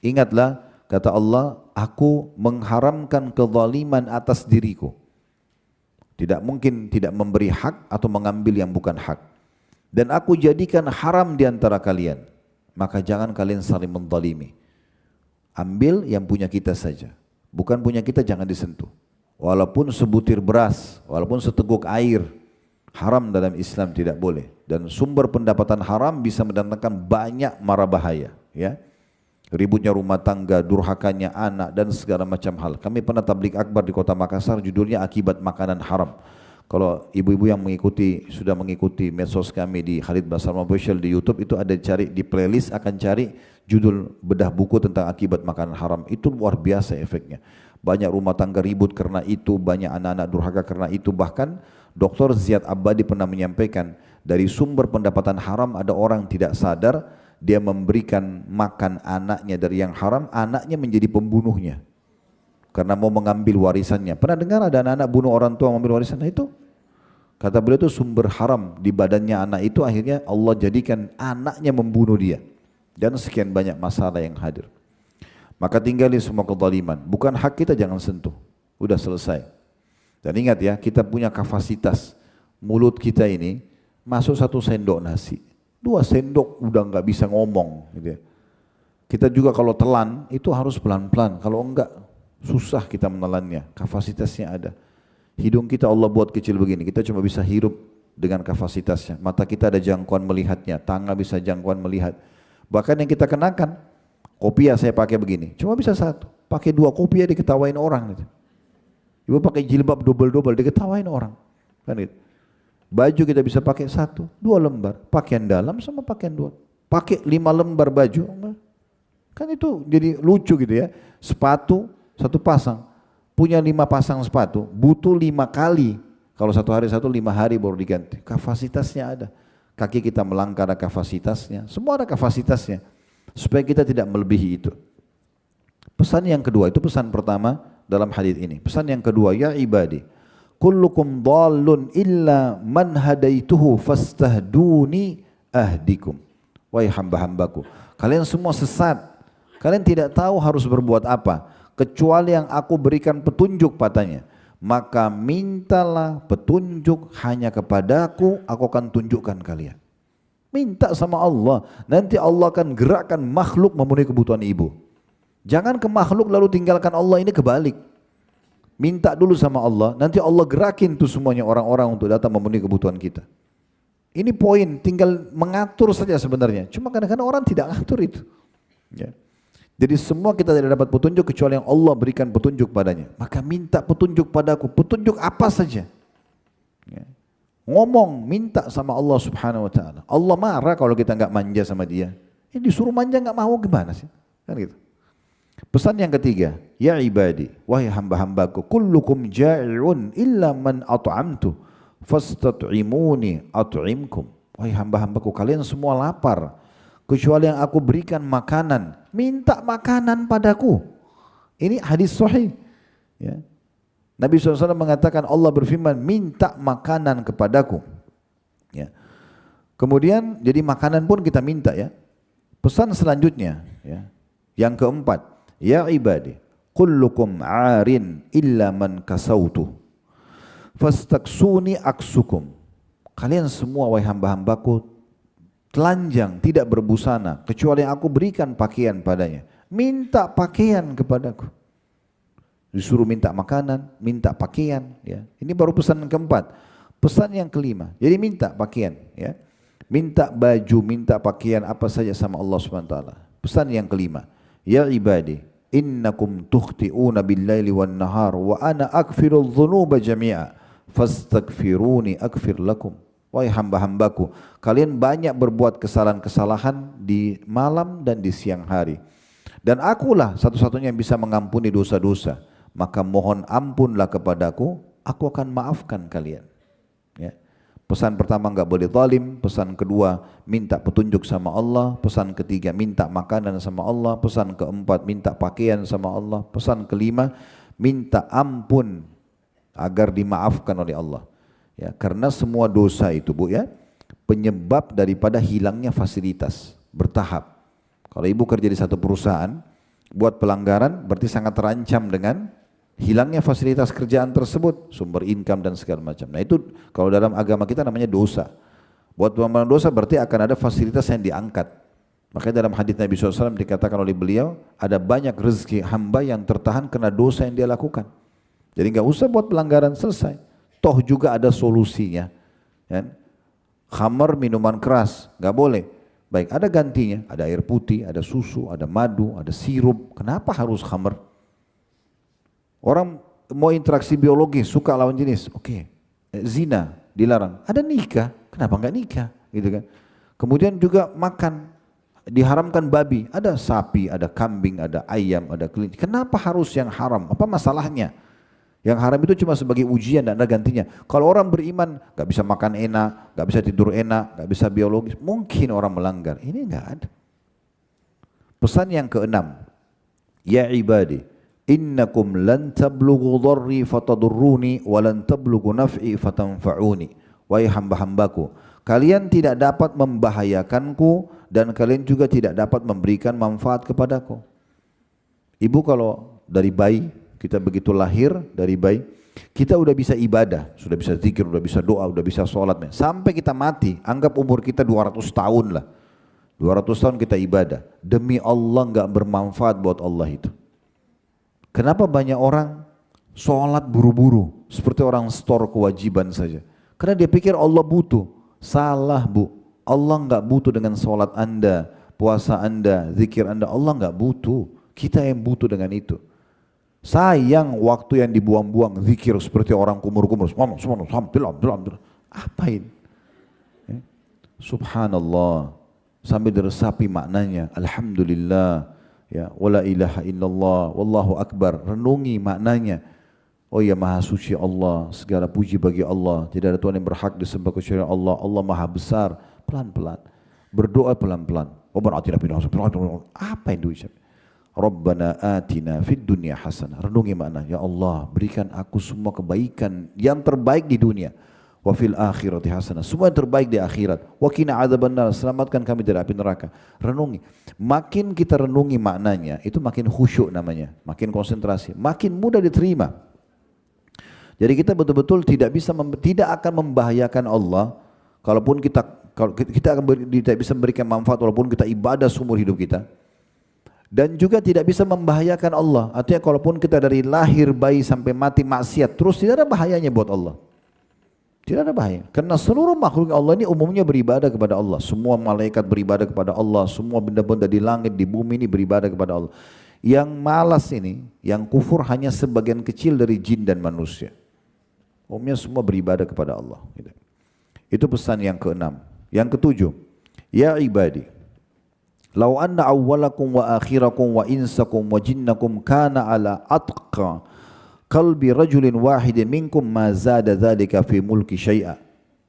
Speaker 1: Ingatlah, kata Allah, aku mengharamkan kezaliman atas diriku. Tidak mungkin tidak memberi hak atau mengambil yang bukan hak. Dan aku jadikan haram di antara kalian. Maka jangan kalian saling menzalimi. Ambil yang punya kita saja. Bukan punya kita jangan disentuh. Walaupun sebutir beras, walaupun seteguk air, haram dalam Islam tidak boleh. Dan sumber pendapatan haram bisa mendatangkan banyak mara bahaya. Ya. Ributnya rumah tangga, durhakanya anak dan segala macam hal. Kami pernah tabligh akbar di kota Makassar, judulnya akibat makanan haram. Kalau ibu-ibu yang sudah mengikuti medsos kami di Khalid Basarma Official di YouTube, itu ada cari di playlist, akan cari judul bedah buku tentang akibat makanan haram. Itu luar biasa efeknya. Banyak rumah tangga ribut karena itu, banyak anak-anak durhaka karena itu. Bahkan Dr. Ziyad Abadi pernah menyampaikan, dari sumber pendapatan haram ada orang tidak sadar, dia memberikan makan anaknya dari yang haram, anaknya menjadi pembunuhnya karena mau mengambil warisannya. Pernah dengar ada anak-anak bunuh orang tua mengambil warisan? Nah, itu kata beliau itu sumber haram di badannya anak itu, akhirnya Allah jadikan anaknya membunuh dia, dan sekian banyak masalah yang hadir. Maka tinggali semua kezaliman, bukan hak kita jangan sentuh, udah selesai. Dan ingat ya, kita punya kapasitas, mulut kita ini masuk 1 sendok nasi, 2 sendok udah nggak bisa ngomong gitu ya. Kita juga kalau telan itu harus pelan-pelan, kalau enggak susah kita menelannya, kapasitasnya ada. Hidung kita Allah buat kecil begini, kita cuma bisa hirup dengan kapasitasnya. Mata kita ada jangkauan melihatnya, tangan bisa jangkauan melihat. Bahkan yang kita kenakan, kopiah saya pakai begini, cuma bisa 1. Pakai 2 kopiah diketawain orang gitu. Ibu pakai jilbab double-double diketawain orang, kan gitu. Baju kita bisa pakai 1, 2 lembar, pakaian dalam sama pakaian luar. Pakai 5 lembar baju, kan itu jadi lucu gitu ya. Sepatu 1 pasang, punya 5 pasang sepatu, butuh 5 kali. Kalau 1 hari 1, 5 hari baru diganti. Kapasitasnya ada. Kaki kita melangkah ada kapasitasnya, semua ada kapasitasnya. Supaya kita tidak melebihi itu. Pesan yang kedua, itu pesan pertama dalam hadis ini. Pesan yang kedua, ya ibadi, kullukum dhallun illa man hadaituhu fastahduni ahdikum. Wahai hamba-hambaku, kalian semua sesat. Kalian tidak tahu harus berbuat apa kecuali yang aku berikan petunjuk padanya. Maka mintalah petunjuk hanya kepadaku, aku akan tunjukkan kalian. Minta sama Allah, nanti Allah akan gerakkan makhluk memenuhi kebutuhan ibu. Jangan ke makhluk lalu tinggalkan Allah, ini kebalik. Minta dulu sama Allah, nanti Allah gerakin tuh semuanya orang-orang untuk datang memenuhi kebutuhan kita. Ini poin, tinggal mengatur saja sebenarnya. Cuma kadang-kadang orang tidak ngatur itu. Ya. Jadi semua kita tidak dapat petunjuk kecuali yang Allah berikan petunjuk padanya. Maka minta petunjuk padaku, petunjuk apa saja. Ya. Ngomong, minta sama Allah Subhanahu Wa Taala. Allah marah kalau kita nggak manja sama Dia. Ini disuruh manja nggak mau gimana sih? Kan gitu. Pesan yang ketiga, ya ibadi, wahai hamba-hambaku, kullukum ja'i'un illa man at'amtu fastat'imuni at'imkum. Wahai hamba-hambaku, kalian semua lapar kecuali yang aku berikan makanan, minta makanan padaku. Ini hadis sahih. Ya. Nabi SAW mengatakan, Allah berfirman, minta makanan kepadaku. Ya. Kemudian jadi makanan pun kita minta ya. Pesan selanjutnya, ya. Yang keempat, ya ibadi, kullukum arin illa man kasautu fastaksuni aksukum. Kalian semua wahai hamba-hambaku telanjang, tidak berbusana kecuali yang aku berikan pakaian padanya. Minta pakaian kepadaku. Disuruh minta makanan, minta pakaian, ya. Ini baru pesan keempat. Pesan yang kelima, jadi minta pakaian, ya. Minta baju, minta pakaian apa saja sama Allah Subhanahu wa taala. Pesan yang kelima, ya ibadi, innakum tukhti'una bil-laili wan-nahar wa ana aghfirudz dzunuba jami'a fastaghfiruni aghfir lakum. Wahai hamba-hambaku, kalian banyak berbuat kesalahan-kesalahan di malam dan di siang hari. Dan akulah satu-satunya yang bisa mengampuni dosa-dosa. Maka mohon ampunlah kepadaku, aku akan maafkan kalian. Ya. Pesan pertama enggak boleh zalim, pesan kedua minta petunjuk sama Allah, pesan ketiga minta makanan sama Allah, pesan keempat minta pakaian sama Allah, pesan kelima minta ampun agar dimaafkan oleh Allah. Ya, karena semua dosa itu Bu ya, penyebab daripada hilangnya fasilitas bertahap. Kalau ibu kerja di satu perusahaan, buat pelanggaran berarti sangat terancam dengan hilangnya fasilitas kerjaan tersebut, sumber income dan segala macam. Nah itu kalau dalam agama kita namanya dosa. Buat pelanggaran dosa berarti akan ada fasilitas yang diangkat. Makanya dalam hadits Nabi SAW dikatakan oleh beliau, ada banyak rezeki hamba yang tertahan karena dosa yang dia lakukan. Jadi nggak usah buat pelanggaran, selesai. Toh juga ada solusinya. Ya. Khamar, minuman keras, nggak boleh. Baik, ada gantinya, ada air putih, ada susu, ada madu, ada sirup. Kenapa harus khamar? Orang mau interaksi biologis, suka lawan jenis, oke. zina dilarang. Ada nikah, kenapa enggak nikah? Gitu kan. Kemudian juga makan, diharamkan babi. Ada sapi, ada kambing, ada ayam, ada kelinci. Kenapa harus yang haram? Apa masalahnya? Yang haram itu cuma sebagai ujian dan ada gantinya. Kalau orang beriman, nggak bisa makan enak, nggak bisa tidur enak, nggak bisa biologis, mungkin orang melanggar. Ini nggak ada. Pesan yang keenam, ya ibadi, innakum lan tablughu dharri fatadurruni wa lan tablughu naf'i fatanfa'uni. Wahai hamba-hambaku, kalian tidak dapat membahayakanku dan kalian juga tidak dapat memberikan manfaat kepadaku. Ibu kalau dari bayi, kita begitu lahir dari bayi, kita udah bisa ibadah, sudah bisa zikir, udah bisa doa, udah bisa sholat. Sampai kita mati, anggap umur kita 200 tahun lah. 200 tahun kita ibadah. Demi Allah nggak bermanfaat buat Allah itu. Kenapa banyak orang sholat buru-buru, seperti orang store kewajiban saja. Karena dia pikir Allah butuh. Salah bu, Allah nggak butuh dengan sholat anda, puasa anda, zikir anda. Allah nggak butuh, kita yang butuh dengan itu. Sayang waktu yang dibuang-buang zikir seperti orang kumur-kumur. Apain? Subhanallah, sambil diresapi maknanya. Alhamdulillah, ya, wala ilaha illallah, wallahu akbar. Renungi maknanya. Oh ya, maha suci Allah, segala puji bagi Allah. Tidak ada Tuhan yang berhak disembah kecuali Allah. Allah maha besar. Pelan-pelan, berdoa pelan-pelan. Apa yang diucap? Rabbana atina fid dunya hasanah. Renungi makna, ya Allah berikan aku semua kebaikan yang terbaik di dunia. Wa fil akhirati hasanah, semua yang terbaik di akhirat. Wa qina adzabannar, selamatkan kami dari api neraka. Renungi. Makin kita renungi maknanya, itu makin khusyuk namanya, makin konsentrasi, makin mudah diterima. Jadi kita betul-betul tidak akan membahayakan Allah kalau kita tidak bisa memberikan manfaat walaupun kita ibadah seumur hidup kita. Dan juga tidak bisa membahayakan Allah. Artinya kalaupun kita dari lahir bayi sampai mati maksiat terus, tidak ada bahayanya buat Allah. Tidak ada bahaya. Karena seluruh makhluk Allah ini umumnya beribadah kepada Allah. Semua malaikat beribadah kepada Allah. Semua benda-benda di langit, di bumi ini beribadah kepada Allah. Yang malas ini, yang kufur hanya sebagian kecil dari jin dan manusia. Umumnya semua beribadah kepada Allah. Itu pesan yang keenam. Yang ketujuh, ya ibadi, lau anna awwalakum wa akhirakum wa insakum wa jinnakum kana ala atqa qalbi rajulin wahidin minkum ma zada dzalika fi mulki syai'a.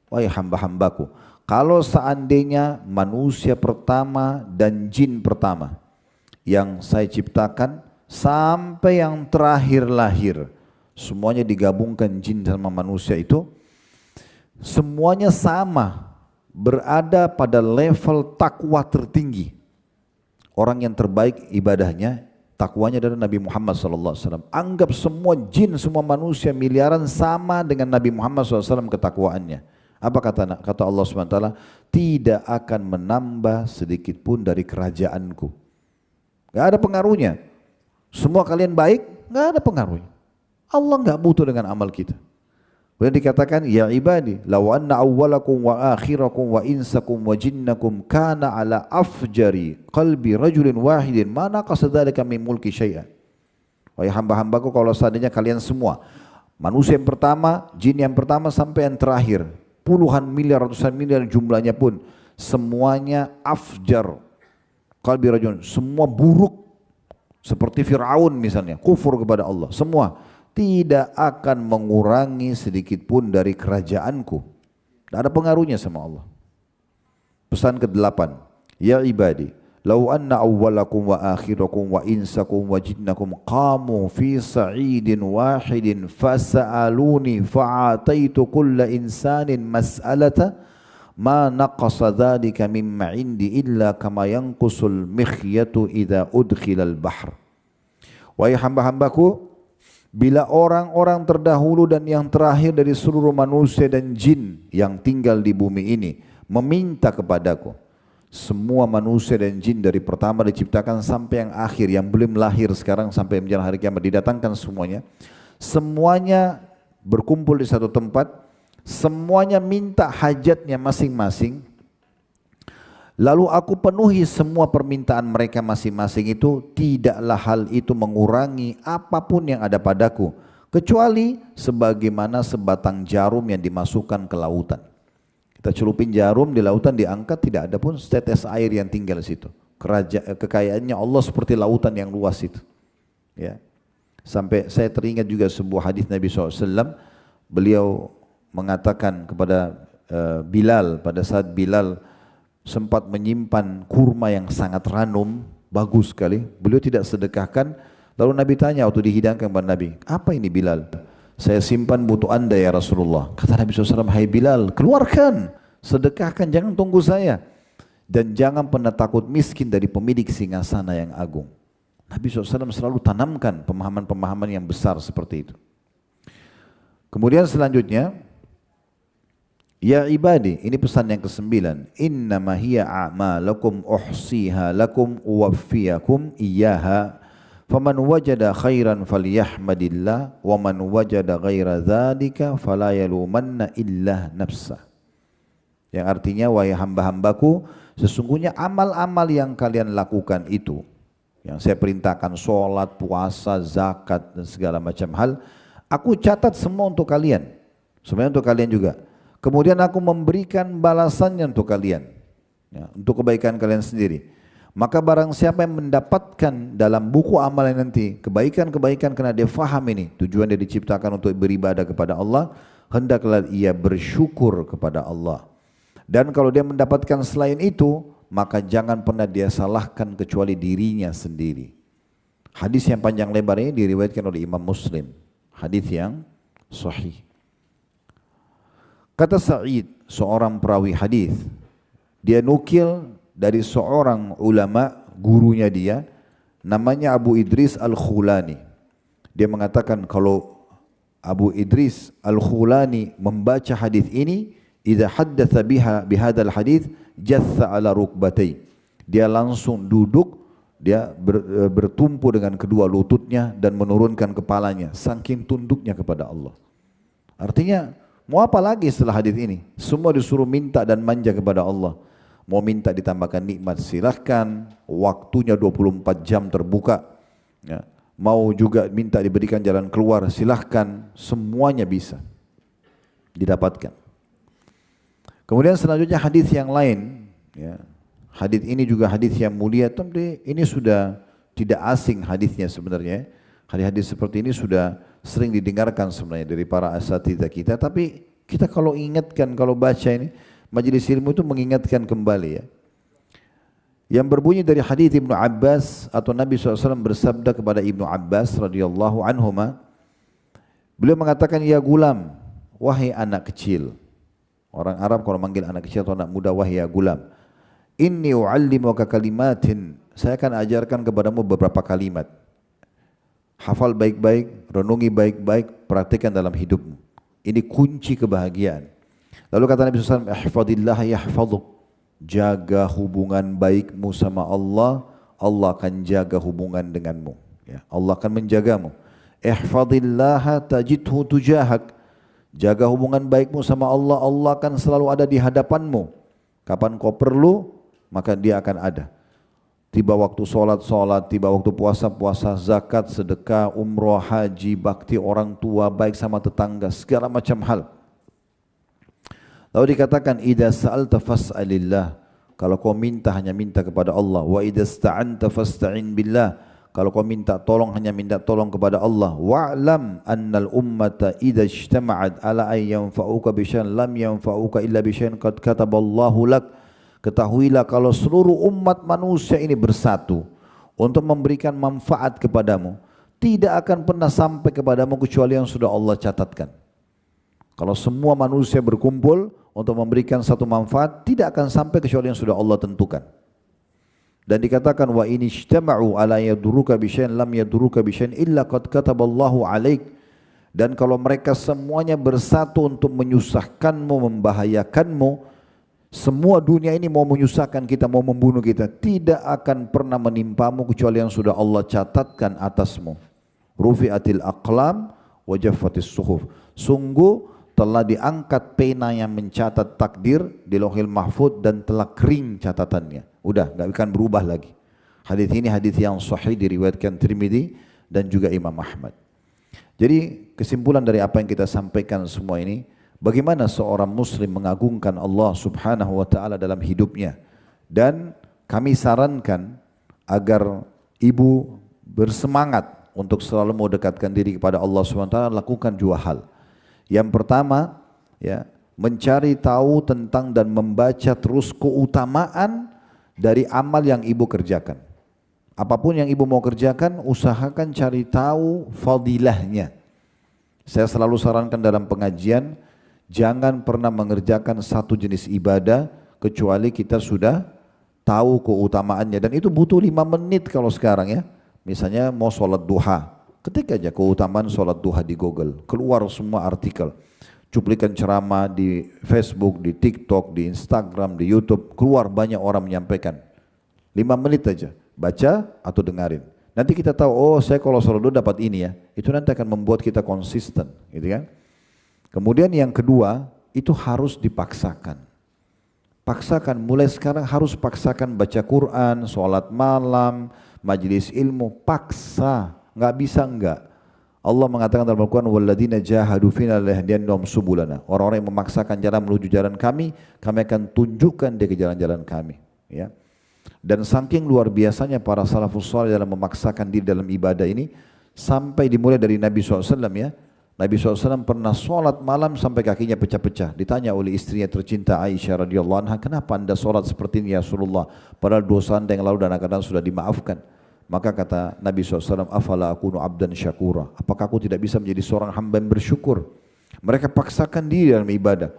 Speaker 1: Wahai hamba-hambaku, kalau seandainya manusia pertama dan jin pertama yang saya ciptakan sampai yang terakhir lahir, semuanya digabungkan jin sama manusia itu, semuanya sama, berada pada level takwa tertinggi. Orang yang terbaik ibadahnya, takwanya adalah Nabi Muhammad SAW. Anggap semua jin, semua manusia miliaran sama dengan Nabi Muhammad SAW ketakwaannya. Apa kata Allah SWT? Tidak akan menambah sedikit pun dari kerajaanku. Gak ada pengaruhnya. Semua kalian baik, gak ada pengaruhnya. Allah nggak butuh dengan amal kita. Kemudian dikatakan, ya ibadi, law anna awwalakum wa akhirakum wa insakum wa jinnakum kana ala afjari qalbi rajulin wahidin ma naqasa dzalika min mulki syai'an. Wahai hamba-hambaku, kalau seandainya kalian semua, manusia yang pertama, jin yang pertama sampai yang terakhir, puluhan miliar, ratusan miliar jumlahnya pun, semuanya afjar qalbi rajulin, semua buruk seperti Fir'aun misalnya, kufur kepada Allah, semua tidak akan mengurangi sedikit pun dari kerajaanku. Tidak ada pengaruhnya sama Allah. Pesan ke-8, ya ibadi, lau anna awwalakum wa akhirakum wa insakum wa jinnakum qamu fi sa'idin wahidin fasa'aluni fa'ataitu kulla insanin mas'alata ma naqasa dhalika mimma indi illa kama yanqusul mikhyatu idza udkhilal bahr. Wahai hamba-hambaku, bila orang-orang terdahulu dan yang terakhir dari seluruh manusia dan jin yang tinggal di bumi ini meminta kepadaku, semua manusia dan jin dari pertama diciptakan sampai yang akhir, yang belum lahir sekarang sampai menjelang hari kiamat, didatangkan semuanya berkumpul di satu tempat, semuanya minta hajatnya masing-masing, lalu aku penuhi semua permintaan mereka masing-masing itu, tidaklah hal itu mengurangi apapun yang ada padaku, kecuali sebagaimana sebatang jarum yang dimasukkan ke lautan. Kita celupin jarum di lautan, diangkat, tidak ada pun setetes air yang tinggal di situ. Kekayaannya Allah seperti lautan yang luas itu. Ya. Sampai saya teringat juga sebuah hadis Nabi SAW, beliau mengatakan kepada Bilal, pada saat Bilal sempat menyimpan kurma yang sangat ranum, bagus sekali, beliau tidak sedekahkan. Lalu Nabi tanya waktu dihidangkan kepada Nabi, apa ini Bilal? Saya simpan butuh anda ya Rasulullah. Kata Nabi SAW, hai Bilal, keluarkan, sedekahkan, jangan tunggu saya. Dan jangan pernah takut miskin dari pemilik singgasana yang agung. Nabi SAW selalu tanamkan pemahaman-pemahaman yang besar seperti itu. Kemudian selanjutnya, ya ibadi, ini pesan yang ke-9. Innama hiya a'malakum uhsiha lakum uwaffiyakum iyyaha. Faman wajada khairan falyahmadillah wa man wajada ghaira dzalika fala yalumanna illa nafsah. Yang artinya, wahai hamba-hambaku, sesungguhnya amal-amal yang kalian lakukan itu, yang saya perintahkan, sholat, puasa, zakat dan segala macam hal, aku catat semua untuk kalian, sebenarnya untuk kalian juga. Kemudian aku memberikan balasannya untuk kalian, ya, untuk kebaikan kalian sendiri. Maka barang siapa yang mendapatkan dalam buku amalan nanti kebaikan-kebaikan karena dia faham ini, tujuan dia diciptakan untuk beribadah kepada Allah, hendaklah ia bersyukur kepada Allah. Dan kalau dia mendapatkan selain itu, maka jangan pernah dia salahkan kecuali dirinya sendiri. Hadis yang panjang lebar ini diriwayatkan oleh Imam Muslim, hadis yang sahih. Kata Sa'id, seorang perawi hadis, dia nukil dari seorang ulama, gurunya dia, namanya Abu Idris Al-Khulani. Dia mengatakan kalau Abu Idris Al-Khulani membaca hadis ini, idza haddatsa bihadzal hadis jatha ala rukbatai. Dia langsung duduk, dia bertumpu dengan kedua lututnya dan menurunkan kepalanya saking tunduknya kepada Allah. Artinya, mau apa lagi setelah hadis ini? Semua disuruh minta dan manja kepada Allah. Mau minta ditambahkan nikmat silahkan, waktunya 24 jam terbuka, ya. Mau juga minta diberikan jalan keluar silahkan, semuanya bisa didapatkan. Kemudian selanjutnya hadis yang lain, ya. Hadis ini juga hadis yang mulia, tapi ini sudah tidak asing hadisnya sebenarnya. Hadis-hadis seperti ini sudah sering didengarkan sebenarnya dari para asatidzah kita, tapi kita kalau ingatkan, kalau baca ini, majelis ilmu itu mengingatkan kembali, ya. Yang berbunyi dari hadis Ibnu Abbas, atau Nabi SAW bersabda kepada Ibnu Abbas radhiyallahu anhuma, beliau mengatakan, ya gulam, wahai anak kecil. Orang Arab kalau manggil anak kecil atau anak muda, wahai ya gulam, inni u'allimuka kalimatin, saya akan ajarkan kepadamu beberapa kalimat. Hafal baik-baik, renungi baik-baik, praktikkan dalam hidupmu. Ini kunci kebahagiaan. Lalu kata Nabi SAW, ihfadillah yahfaduk, jaga hubungan baikmu sama Allah, Allah akan jaga hubungan denganmu, ya. Allah akan menjagamu. Ihfadillah tajidhu tujahak, jaga hubungan baikmu sama Allah, Allah akan selalu ada di hadapanmu. Kapan kau perlu, maka dia akan ada. Tiba waktu sholat, tiba waktu puasa, zakat, sedekah, umroh, haji, bakti orang tua, baik sama tetangga, segala macam hal. Lalu dikatakan, idza sa'alta fas'alillah, kalau kau minta hanya minta kepada Allah. Wa idza ista'anta fasta'in billah, kalau kau minta tolong hanya minta tolong kepada Allah. Wa'lam annal ummata idza ijtama'at ala an yanfa'uka bi syai'in lam yanfa'uka illa bi syai'in qad kataballahu lak. Ketahuilah kalau seluruh umat manusia ini bersatu untuk memberikan manfaat kepadamu, tidak akan pernah sampai kepadamu kecuali yang sudah Allah catatkan. Kalau semua manusia berkumpul untuk memberikan satu manfaat, tidak akan sampai kecuali yang sudah Allah tentukan. Dan dikatakan, wa in ijtama'u ala yadurruka bi syai'in lam yadurruka bi syai'in illa qad kataballahu 'alaik. Dan kalau mereka semuanya bersatu untuk menyusahkanmu, membahayakanmu, semua dunia ini mau menyusahkan kita, mau membunuh kita, tidak akan pernah menimpamu kecuali yang sudah Allah catatkan atasmu. Rufi'atil aqlam wa jaffatis suhuf. Sungguh telah diangkat pena yang mencatat takdir di Lauhil Mahfuz dan telah kering catatannya. Udah, enggak akan berubah lagi. Hadis ini hadis yang sahih diriwayatkan Tirmidzi dan juga Imam Ahmad. Jadi kesimpulan dari apa yang kita sampaikan semua ini, bagaimana seorang muslim mengagungkan Allah Subhanahu wa taala dalam hidupnya. Dan kami sarankan agar ibu bersemangat untuk selalu mendekatkan diri kepada Allah Subhanahu wa taala, lakukan dua hal. Yang pertama, ya, mencari tahu tentang dan membaca terus keutamaan dari amal yang ibu kerjakan. Apapun yang ibu mau kerjakan, usahakan cari tahu fadilahnya. Saya selalu sarankan dalam pengajian, jangan pernah mengerjakan satu jenis ibadah kecuali kita sudah tahu keutamaannya. Dan itu butuh 5 menit kalau sekarang ya. Misalnya mau sholat duha, ketik aja keutamaan sholat duha di Google, keluar semua artikel. Cuplikan ceramah di Facebook, di TikTok, di Instagram, di YouTube, keluar banyak orang menyampaikan. 5 menit aja, baca atau dengarin. Nanti kita tahu, oh saya kalau sholat duha dapat ini ya. Itu nanti akan membuat kita konsisten, gitu kan. Kemudian yang kedua, itu harus dipaksakan. Paksakan, mulai sekarang harus paksakan baca Quran, sholat malam, majelis ilmu, paksa, nggak bisa enggak. Allah mengatakan dalam Al-Quran, وَالَّذِينَ جَاهَدُوا فِينَا لَنَهْدِيَنَّهُمْ سُبُلَنَا. Orang-orang yang memaksakan jalan menuju jalan kami akan tunjukkan dia ke jalan-jalan kami. Ya. Dan saking luar biasanya para salafus salih dalam memaksakan diri dalam ibadah ini, sampai dimulai dari Nabi SAW ya. Nabi SAW pernah sholat malam sampai kakinya pecah-pecah. Ditanya oleh istrinya tercinta Aisyah radhiyallahu anha, kenapa anda sholat seperti ini ya Rasulullah? Padahal dosa anda yang lalu dan akan datang sudah dimaafkan. Maka kata Nabi SAW, afala akunu abdan syakura. Apakah aku tidak bisa menjadi seorang hamba yang bersyukur? Mereka paksakan diri dalam ibadah.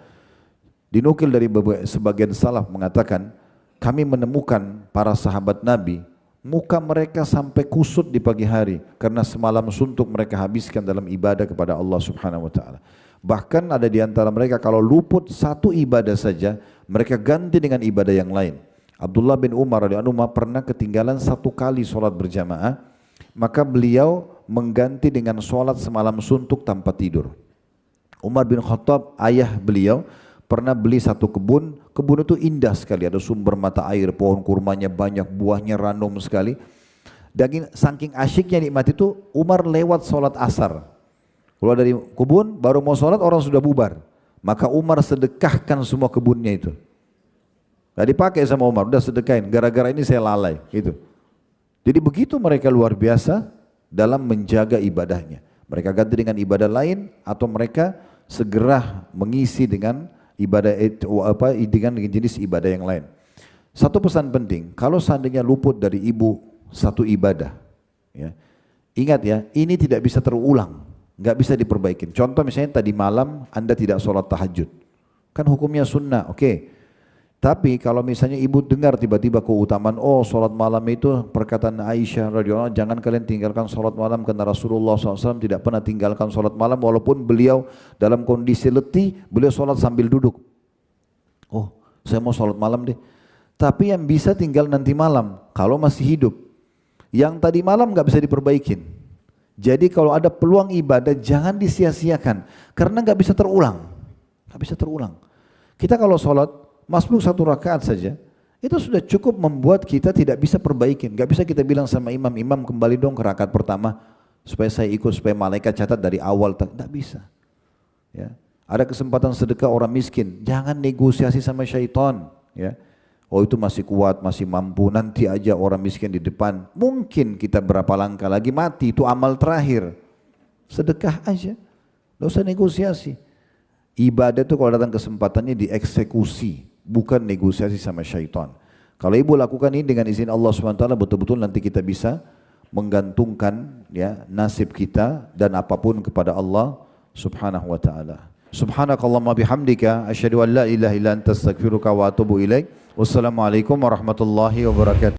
Speaker 1: Dinukil dari sebagian salaf mengatakan, kami menemukan para sahabat Nabi, muka mereka sampai kusut di pagi hari karena semalam suntuk mereka habiskan dalam ibadah kepada Allah Subhanahu wa taala. Bahkan ada di antara mereka kalau luput satu ibadah saja, mereka ganti dengan ibadah yang lain. Abdullah bin Umar radhiyallahu anhu pernah ketinggalan 1 kali sholat berjamaah, maka beliau mengganti dengan sholat semalam suntuk tanpa tidur. Umar bin Khattab, ayah beliau, pernah beli satu kebun itu indah sekali, ada sumber mata air, pohon kurmanya banyak, buahnya ranum sekali. Dan saking asyiknya nikmat itu, Umar lewat sholat asar. Keluar dari kebun, baru mau sholat orang sudah bubar. Maka Umar sedekahkan semua kebunnya itu. Gak dipakai sama Umar, udah sedekahin, gara-gara ini saya lalai. Gitu. Jadi begitu mereka luar biasa dalam menjaga ibadahnya. Mereka ganti dengan ibadah lain atau mereka segera mengisi dengan ibadah dengan jenis ibadah yang lain. Satu pesan penting, kalau seandainya luput dari ibu satu ibadah, ya, ingat ya, ini tidak bisa terulang, nggak bisa diperbaikin. Contoh misalnya tadi malam Anda tidak sholat tahajud, kan hukumnya sunnah, oke. Tapi kalau misalnya ibu dengar tiba-tiba keutamaan, oh sholat malam itu perkataan Aisyah radhiyallahu anha, jangan kalian tinggalkan sholat malam karena Rasulullah SAW tidak pernah tinggalkan sholat malam walaupun beliau dalam kondisi letih, beliau sholat sambil duduk. Oh saya mau sholat malam deh. Tapi yang bisa tinggal nanti malam kalau masih hidup. Yang tadi malam nggak bisa diperbaikin. Jadi kalau ada peluang ibadah jangan disia-siakan karena nggak bisa terulang. Nggak bisa terulang. Kita kalau sholat masbuk 1 rakaat saja, itu sudah cukup membuat kita tidak bisa perbaikin. Gak bisa kita bilang sama imam, imam kembali dong ke rakaat pertama supaya saya ikut, supaya malaikat catat dari awal. Tidak bisa. Ya. Ada kesempatan sedekah orang miskin, jangan negosiasi sama syaitan. Ya. Oh itu masih kuat, masih mampu, nanti aja orang miskin di depan. Mungkin kita berapa langkah lagi mati, itu amal terakhir. Sedekah aja, gak usah negosiasi. Ibadah itu kalau datang kesempatannya dieksekusi, bukan negosiasi sama syaitan. Kalau ibu lakukan ini dengan izin Allah SWT, betul-betul nanti kita bisa menggantungkan ya nasib kita dan apapun kepada Allah Subhanahu wa taala. Subhanakallahumma bihamdika asyhadu an la ilaha illa anta astaghfiruka wa atubu ilaik. Wassalamualaikum warahmatullahi wabarakatuh.